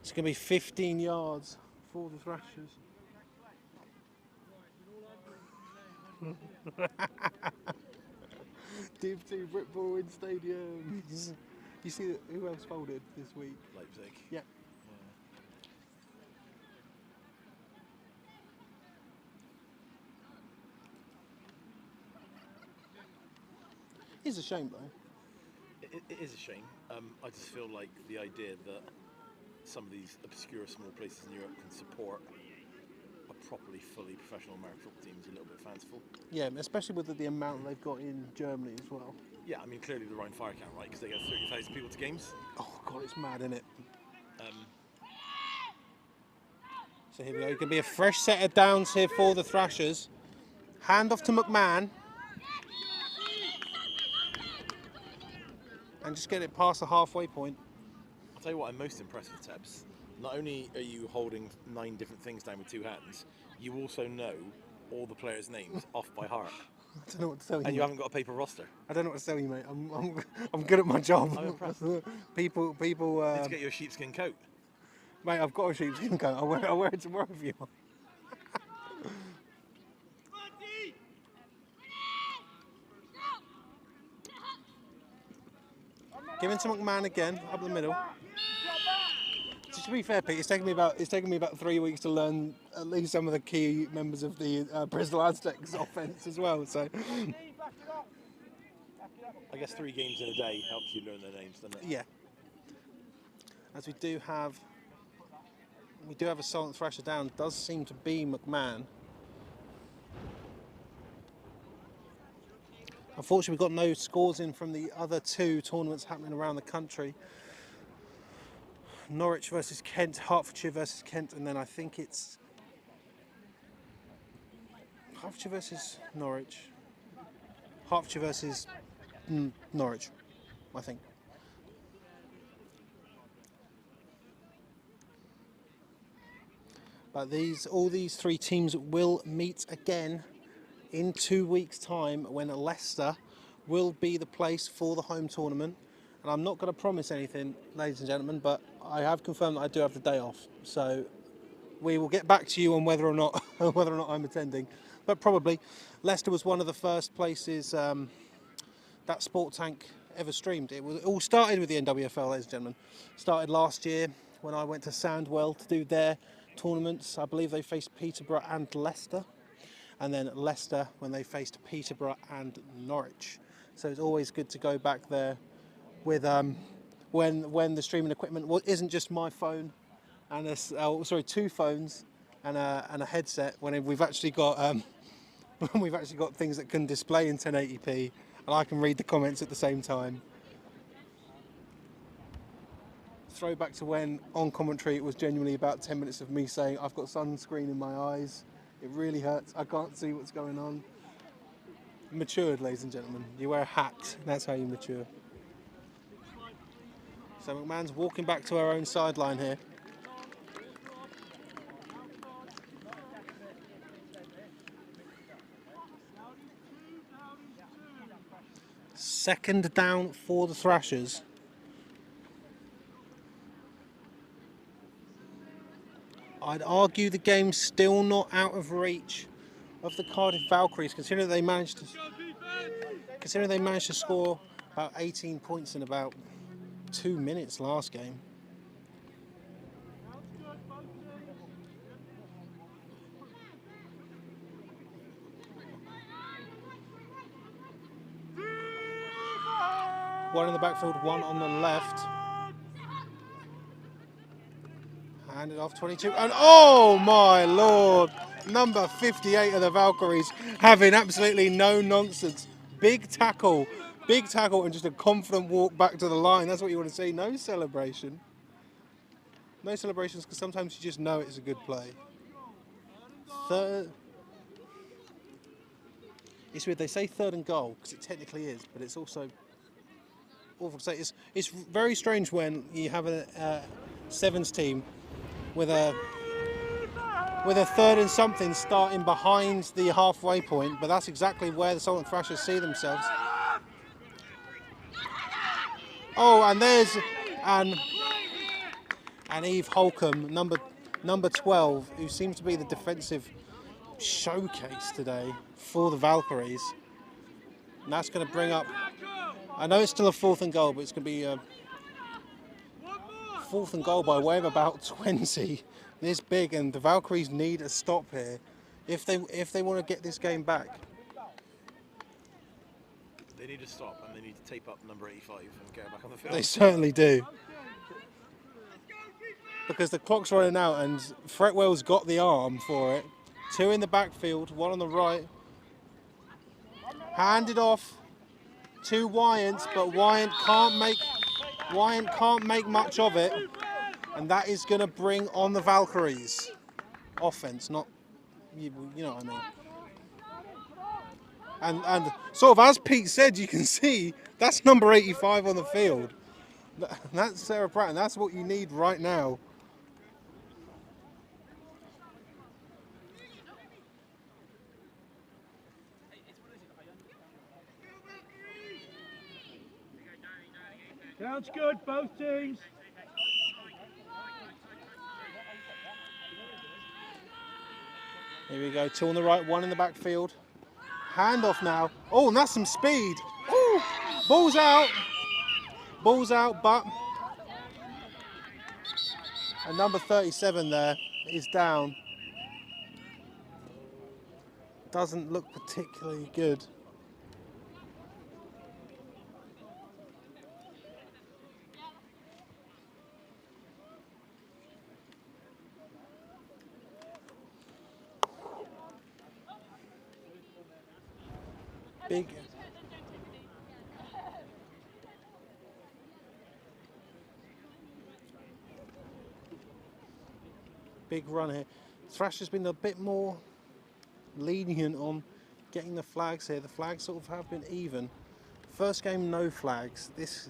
It's going to be 15 yards for the Thrashers. Div 2 Brit Bourne Stadiums. You see who else folded this week? Leipzig. Yeah. It's a shame though. It is a shame. I just feel like the idea that some of these obscure small places in Europe can support a properly, fully professional American football team is a little bit fanciful. Yeah, especially with the amount they've got in Germany as well. Yeah, I mean, clearly the Rhine Fire can't, right? Because they get 30,000 people to games. Oh, God, it's mad, isn't it? So here we go. It can be a fresh set of downs here for the Thrashers. Hand off to McMahon. And just get it past the halfway point. I'll tell you what I'm most impressed with, Tebs. Not only are you holding 9 different things down with 2 hands, you also know all the players' names off by heart. I don't know what to tell you. And you haven't got a paper roster. I don't know what to tell you, mate. I'm good at my job. I'm impressed. People. Need to get you a sheepskin coat. Mate, I've got a sheepskin coat. I'll wear it tomorrow for you. Give it to McMahon again, up the middle. It's a To be fair, Pete, it's taken me about 3 weeks to learn at least some of the key members of the Bristol Aztecs offence as well. So I guess 3 games in a day helps you learn their names, doesn't it? yeah, as we do have a Solent Thrasher down. Does seem to be McMahon. Unfortunately, we've got no scores in from the other 2 tournaments happening around the country. Norwich versus Kent, Hertfordshire versus Kent, and then I think it's Hertfordshire versus Norwich, Hertfordshire versus Norwich, I think. But all these 3 teams will meet again in 2 weeks' time when Leicester will be the place for the home tournament. And I'm not going to promise anything, ladies and gentlemen, but I have confirmed that I do have the day off. So we will get back to you on whether or not I'm attending. But probably. Leicester was one of the first places that Sport Tank ever streamed. It all started with the NWFL, ladies and gentlemen. Started last year when I went to Sandwell to do their tournaments. I believe they faced Peterborough and Leicester. And then Leicester when they faced Peterborough and Norwich. So it's always good to go back there with when the streaming equipment isn't just my phone and 2 phones and a headset. When we've actually got things that can display in 1080p and I can read the comments at the same time. Throwback to when on commentary it was genuinely about 10 minutes of me saying I've got sunscreen in my eyes. It really hurts. I can't see what's going on. Matured, ladies and gentlemen. You wear a hat. That's how you mature. So McMahon's walking back to our own sideline here. Second down for the Thrashers. I'd argue the game's still not out of reach of the Cardiff Valkyries, considering they managed to score about 18 points in about 2 minutes last game. One in the backfield, one on the left. Handed off 22, and oh my lord! Number 58 of the Valkyries having absolutely no nonsense. Big tackle, and just a confident walk back to the line. That's what you want to see. No celebration. No celebrations, because sometimes you just know it's a good play. It's weird, they say 3rd and goal, because it technically is, but it's also awful to say. It's very strange when you have a sevens team with a 3rd and something starting behind the halfway point, but that's exactly where the Solent Thrashers see themselves. Oh, and there's and Eve Holcomb, number 12, who seems to be the defensive showcase today for the Valkyries. And that's going to bring up, I know it's still a 4th and goal, but it's going to be a 4th and goal by way of about 20. This big, and the Valkyries need a stop here if they want to get this game back. They need to stop, and they need to tape up number 85 and get her back on the field. They certainly do. Because the clock's running out, and Fretwell's got the arm for it. 2 in the backfield, 1 on the right. Handed off to Wyant, but Wyant can't make much of it. And that is going to bring on the Valkyries. Offense, not, you know what I mean. And sort of as Pete said, you can see that's number 85 on the field. That's Sarah Pratt, and that's what you need right now. Sounds good, both teams. Here we go, 2 on the right, 1 in the backfield. Handoff now. Oh, and that's some speed. Ooh, ball's out, but And number 37 there is down. Doesn't look particularly good. Big run here. Thrasher's been a bit more lenient on getting the flags here. The flags sort of have been even. First game, no flags. This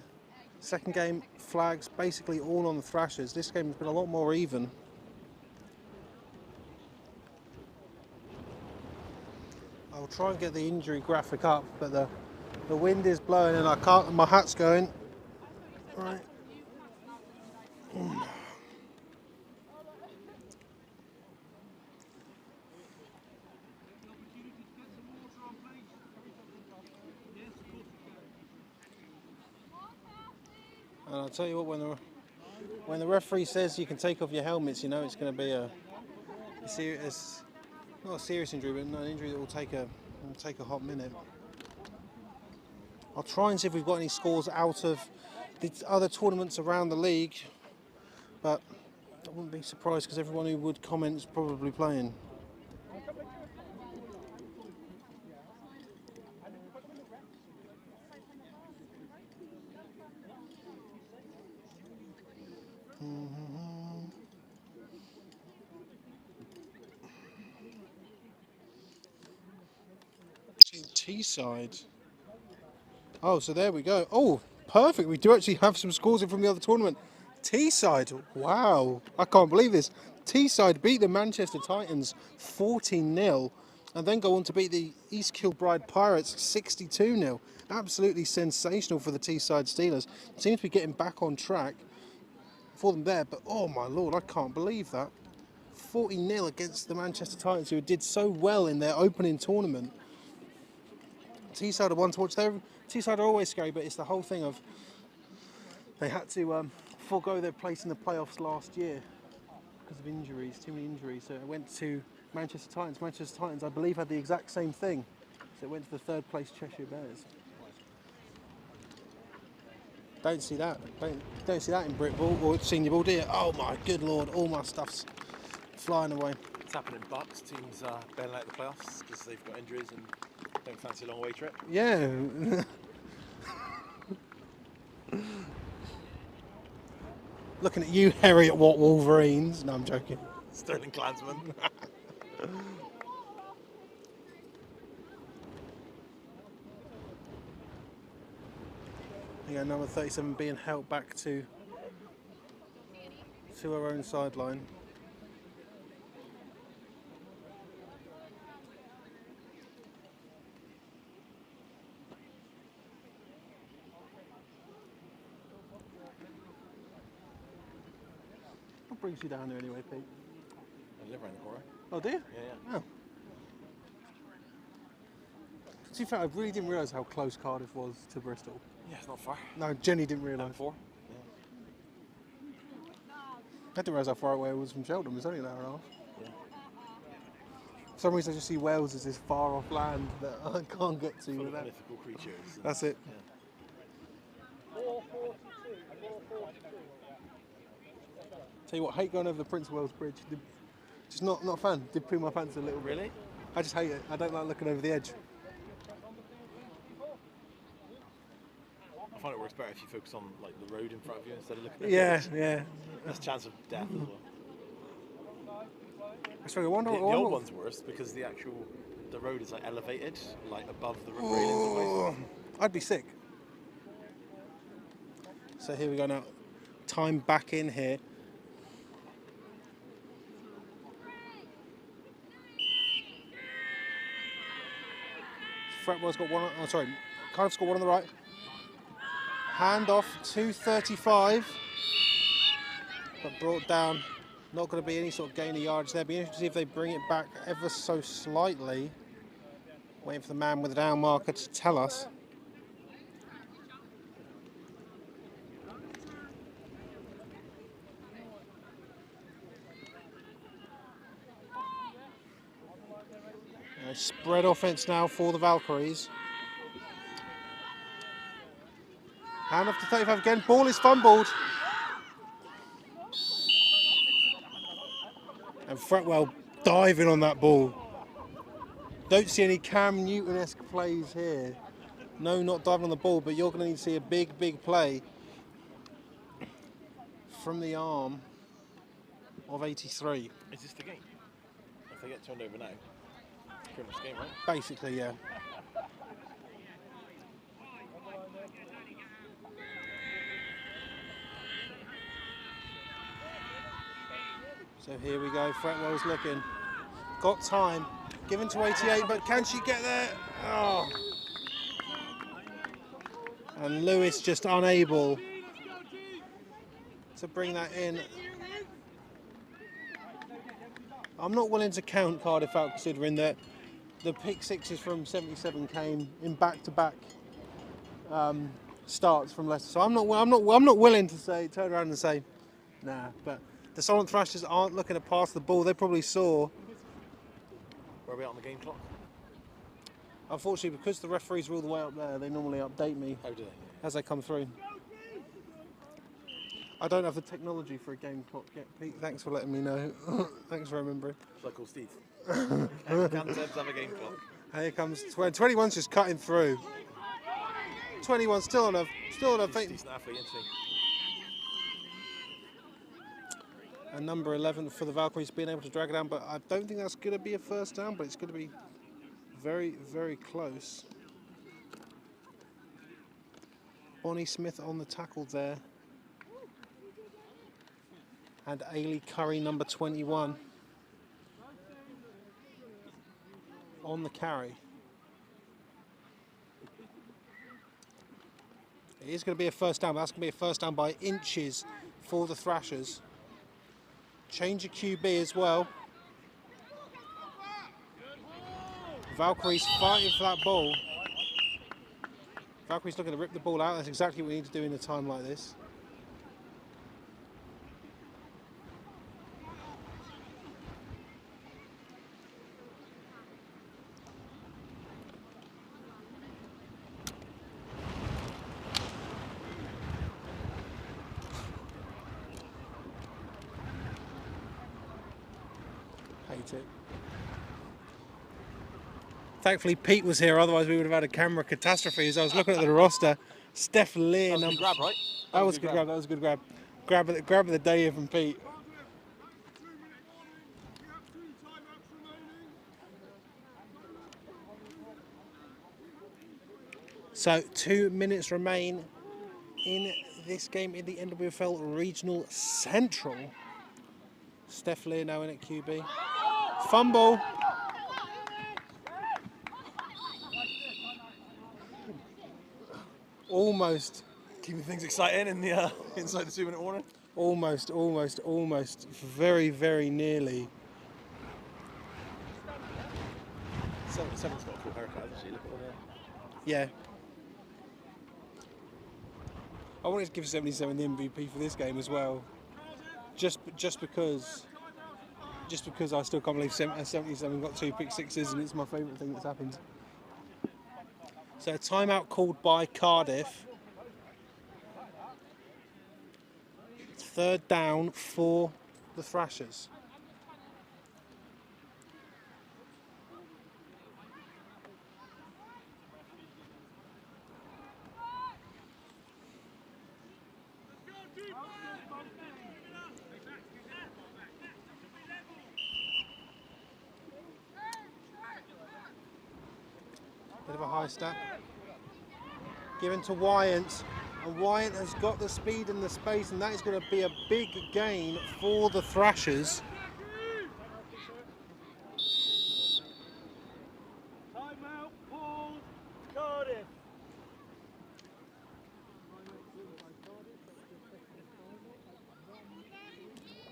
second game, flags basically all on the Thrashers. This game has been a lot more even. I'll try and get the injury graphic up, but the wind is blowing and I can't. My hat's going. Right. And I'll tell you what, when the referee says you can take off your helmets, you know it's going to be a serious, not a serious injury, but an injury that will take a hot minute. I'll try and see if we've got any scores out of the other tournaments around the league, but I wouldn't be surprised because everyone who would comment is probably playing. T-side. Oh, so there we go. Oh, perfect. We do actually have some scores in from the other tournament. T-side. Wow. I can't believe this. T-side beat the Manchester Titans 14-0 and then go on to beat the East Kilbride Pirates 62-0. Absolutely sensational for the T-side Steelers. Seems to be getting back on track for them there, but oh my lord, I can't believe that. 40-0 against the Manchester Titans, who did so well in their opening tournament. T-side are one to watch. T-side are always scary, but it's the whole thing of they had to forego their place in the playoffs last year because of injuries, too many injuries. So it went to Manchester Titans. Manchester Titans, I believe, had the exact same thing. So it went to the third place Cheshire Bears. Don't see that. Don't see that in Britball or Senior Ball, do you? Oh my good lord! All my stuff's flying away. It's happening in Bucks. Teams are bailing out the playoffs because they've got injuries and don't fancy a long away trip. Yeah. Looking at you, Harriet Watt Wolverines. No, I'm joking. Sterling Klansman. Yeah, number 37 being held back to our own sideline. What brings you down there anyway, Pete? I live around the corner. Oh, do you? Yeah. Oh. To be fair, I really didn't realise how close Cardiff was to Bristol. Yeah, it's not far. No, Jenny didn't realise. Four. I didn't realise how far away it was from Sheldon. It was only an hour and a half. Yeah. For some reason I just see Wales as this far off land that I can't get to Full without. of mythical creatures. That's it. Yeah. Tell you what, I hate going over the Prince of Wales Bridge. Just not a fan. Did poo my pants a little bit. Really? I just hate it. I don't like looking over the edge. I find it works better if you focus on like the road in front of you instead of looking at Yeah. There's a chance of death as well. I wonder The old one's worse because the road is like elevated, like above the railings always. I'd be sick. So here we go now. Time back in here. Fretwell's got one. Oh, sorry. Cardiff's got one on the right. Hand off 2:35, but brought down. Not going to be any sort of gain of yardage there. Be interesting to see if they bring it back ever so slightly. Waiting for the man with the down marker to tell us. A spread offense now for the Valkyries. Hand off to 35 again. Ball is fumbled. And Fretwell diving on that ball. Don't see any Cam Newton-esque plays here. No, not diving on the ball, but you're going to need to see a big, big play from the arm of 83. Is this the game? If they get turned over now, pretty much the game, right? Basically, yeah. So here we go, Fretwell's looking. Got time, given to 88, but can she get there? Oh. And Lewis just unable to bring that in. I'm not willing to count Cardiff out, considering that the pick sixes from 77 came in back-to-back starts from Leicester. So I'm not willing to say, turn around and say, nah. But the Solent Thrashers aren't looking to pass the ball. They probably saw. Where are we at on the game clock? Unfortunately, because the referees are all the way up there, they normally update me as they come through. I don't have the technology for a game clock yet, Pete. Thanks for letting me know. Thanks for remembering. Should I call Steve? Can Sebs have a game clock? Here comes 21's just cutting through. 21 still on a feet. Decent athlete, isn't he? And number 11 for the Valkyries being able to drag it down, but I don't think that's going to be a first down, but it's going to be very, very close. Bonnie Smith on the tackle there. And Ailey Curry, number 21, on the carry. It is going to be a first down, but that's going to be a first down by inches for the Thrashers. Change of QB as well. Valkyries fighting for that ball. Valkyries looking to rip the ball out. That's exactly what we need to do in a time like this. Hate it. Thankfully Pete was here, otherwise we would have had a camera catastrophe. As I was looking at the roster, Steph Lear. That was a good grab, right? That was a good grab. That was a good grab. Grab of the day here from Pete. So 2 minutes remain in this game in the NWFL Regional Central. Steph Lear now in at QB. Fumble. Almost. Keeping things exciting in the inside the 2 minute warning. Almost. Very, very nearly. Seven's got a cool haircut, hasn't she? Look at all that. Yeah. I wanted to give 77 the MVP for this game as well. Just because I still can't believe 77 got 2 pick sixes, and it's my favourite thing that's happened. So a timeout called by Cardiff. Third down for the Thrashers. Bit of a high step. Given to Wyant. And Wyant has got the speed and the space, and that is going to be a big gain for the Thrashers. Timeout called Cardiff.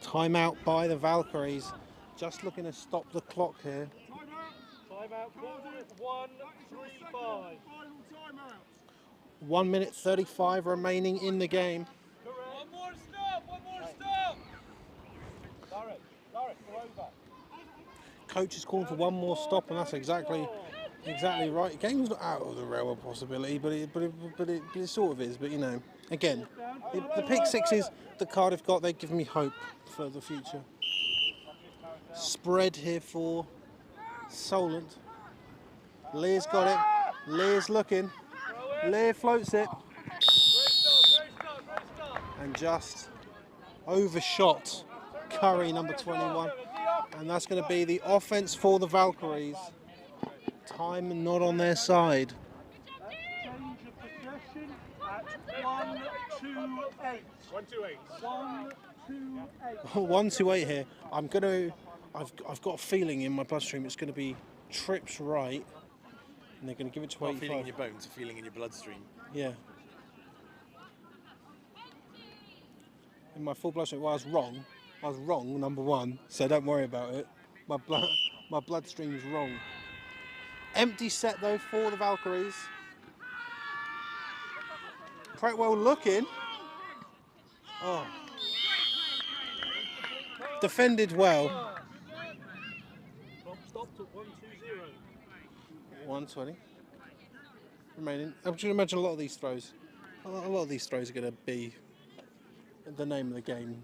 Timeout by the Valkyries. Just looking to stop the clock here. Timeout called 1:35. 1 minute 35 remaining in the game. One more stop. Larry, go over. coach is calling for one more stop, and that's exactly right. The game's not out of the realm of possibility, but it sort of is. But you know, again, the pick sixes that Cardiff got, they give me hope for the future. Spread here for Solent. Lear's got it. Lear's looking. Lear floats it. And just overshot Curry, number 21. And that's going to be the offence for the Valkyries. Time not on their side. Change of possession at 1-2-8. 1-2-8. 1-2-8 here. I've got a feeling in my bloodstream it's going to be trips right. And they're going to give it to 85. Not a feeling in your bones, a feeling in your bloodstream. Yeah. In my full bloodstream, well, I was wrong, number one, so don't worry about it. My bloodstream's wrong. Empty set though for the Valkyries. Pretwell looking. Oh. Defended well. Stopped at 1-2-0. 120. Remaining. I'm trying to imagine a lot of these throws. A lot of these throws are going to be the name of the game.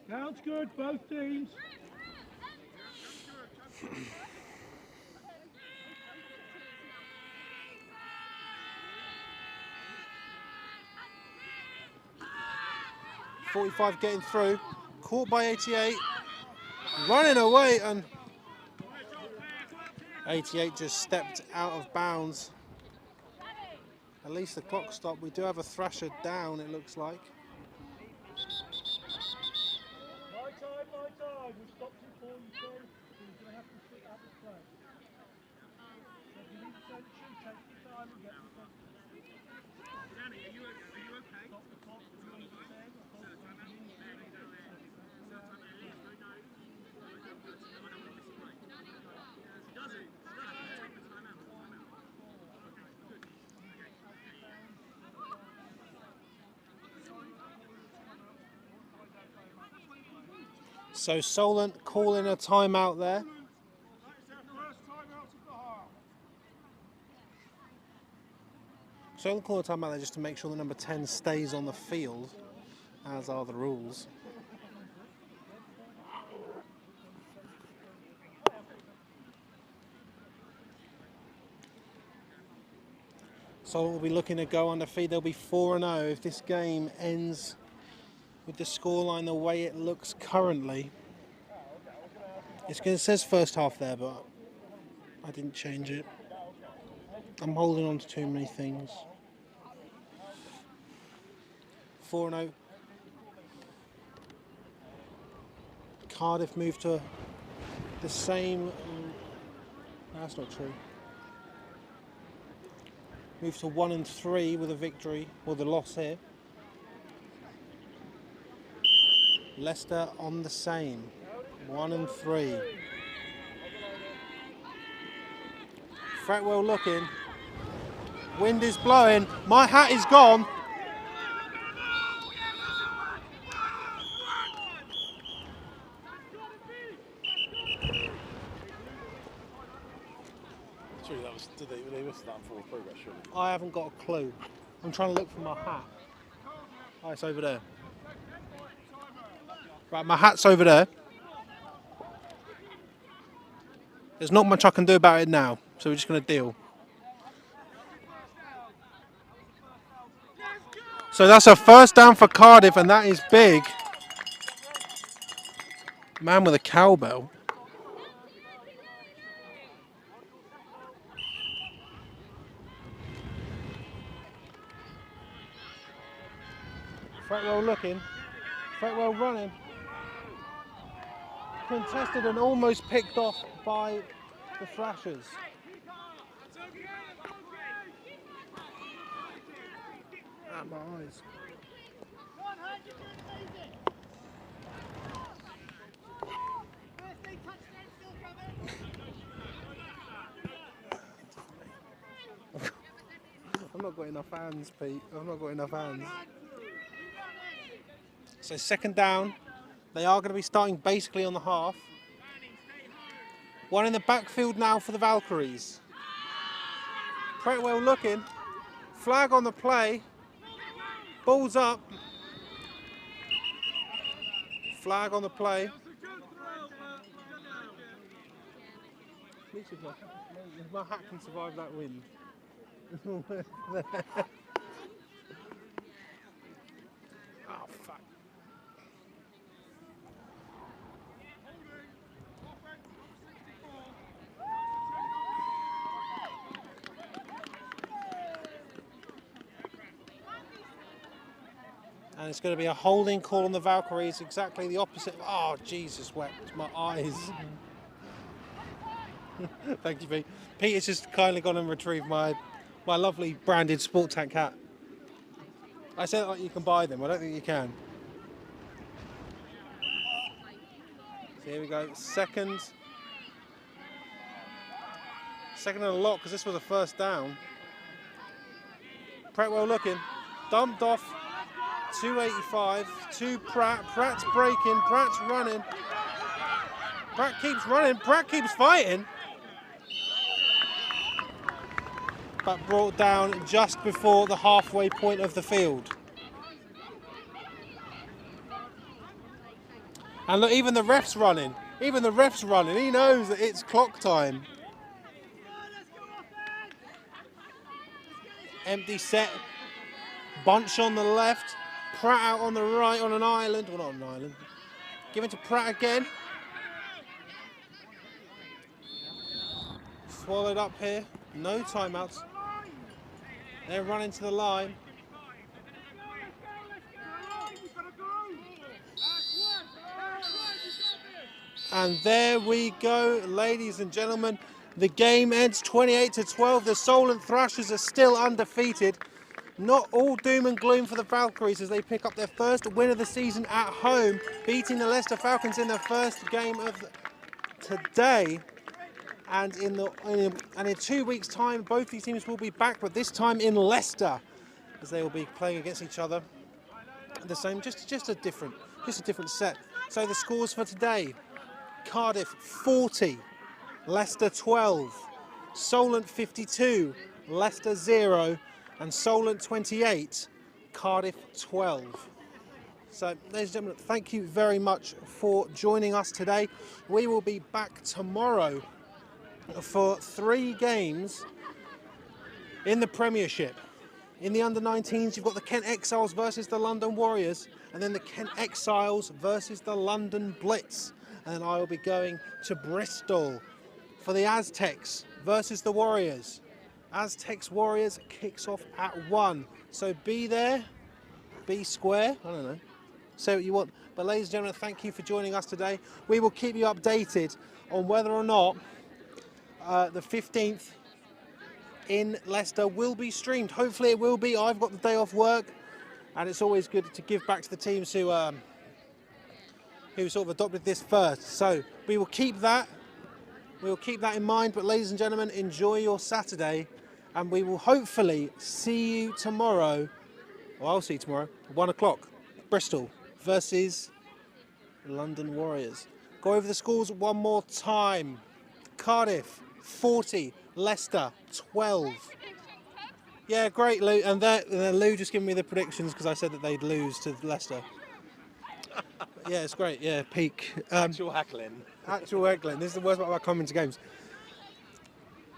Sounds good, both teams. .45 getting through. Caught by 88. Running away, and 88 just stepped out of bounds. At least the clock stopped. We do have a Thrasher down, it looks like. My time. We stopped it for you, so you're going to have to sit out the play. So if you need attention, take your time and get the attention. Danny, are you okay? Stop the clock. If you want to say, So Solent calling a timeout there. Solent calling a timeout there just to make sure the number 10 stays on the field, as are the rules. Solent will be looking to go undefeated. They'll be 4-0 if this game ends with the scoreline the way it looks currently. It says first half there, but I didn't change it. I'm holding on to too many things. 4-0. Cardiff moved to the same. That's not true. Moved to 1-3 with a victory, or the loss here. Leicester on the same, 1-3. Fretwell looking. Wind is blowing. My hat is gone. True, that was. They missed that forward progress, surely. I haven't got a clue. I'm trying to look for my hat. Oh, it's over there. Right, my hat's over there. There's not much I can do about it now, so we're just going to deal. So that's a first down for Cardiff, and that is big. Man with a cowbell. Fretwell looking. Fretwell running. Contested and almost picked off by the Thrashers. At my eyes. I've not got enough hands, Pete. I've not got enough hands. So second down They are going to be starting basically on the half. One in the backfield now for the Valkyries. Pretwell looking. Flag on the play. Ball's up. Flag on the play. My hat can survive that wind. Oh, fuck. And it's going to be a holding call on the Valkyries, exactly the opposite. Oh, Jesus wept, my eyes. Thank you, Pete. Pete has just kindly gone and retrieved my lovely branded Sport Tank hat. I said like you can buy them, I don't think you can. So here we go, second and a lot, because this was a first down. Pretwell looking, dumped off, 285 to Pratt. Pratt's breaking, Pratt's running. Pratt keeps running, Pratt keeps fighting. But brought down just before the halfway point of the field. And look, even the ref's running. Even the ref's running. He knows that it's clock time. Empty set. Bunch on the left. Pratt out on the right on an island. Well, not an island. Give it to Pratt again. Swallowed up here. No timeouts. They're running to the line. And there we go, ladies and gentlemen. The game ends 28-12. The Solent Thrashers are still undefeated. Not all doom and gloom for the Valkyries as they pick up their first win of the season at home, beating the Leicester Falcons in their first game of today. And in 2 weeks' time, both these teams will be back, but this time in Leicester, as they will be playing against each other. The same, just a different set. So the scores for today: Cardiff 40, Leicester 12, Solent 52, Leicester 0, and Solent 28, Cardiff 12. So, ladies and gentlemen, thank you very much for joining us today. We will be back tomorrow for 3 games in the Premiership. In the under-19s, you've got the Kent Exiles versus the London Warriors, and then the Kent Exiles versus the London Blitz. And I will be going to Bristol for the Aztecs versus the Warriors. Aztecs Warriors kicks off at 1. So be there, be square, I don't know, say what you want. But ladies and gentlemen, thank you for joining us today. We will keep you updated on whether or not the 15th in Leicester will be streamed. Hopefully it will be. I've got the day off work, and it's always good to give back to the teams who sort of adopted this first. So we will keep that. We will keep that in mind. But ladies and gentlemen, enjoy your Saturday, and we will hopefully see you tomorrow. Well, I'll see you tomorrow, 1 o'clock. Bristol versus London Warriors. Go over the scores one more time. Cardiff 40, Leicester 12. Yeah, great, Lou. And Lou just gave me the predictions because I said that they'd lose to Leicester. Yeah, it's great. Yeah, peak. Actual heckling. Actual heckling. This is the worst part about coming to games.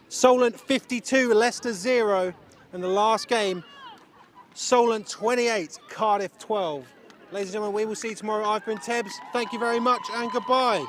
Solent 52, Leicester 0. And the last game, Solent 28, Cardiff 12. Ladies and gentlemen, we will see you tomorrow. I've been Tebbs. Thank you very much and goodbye.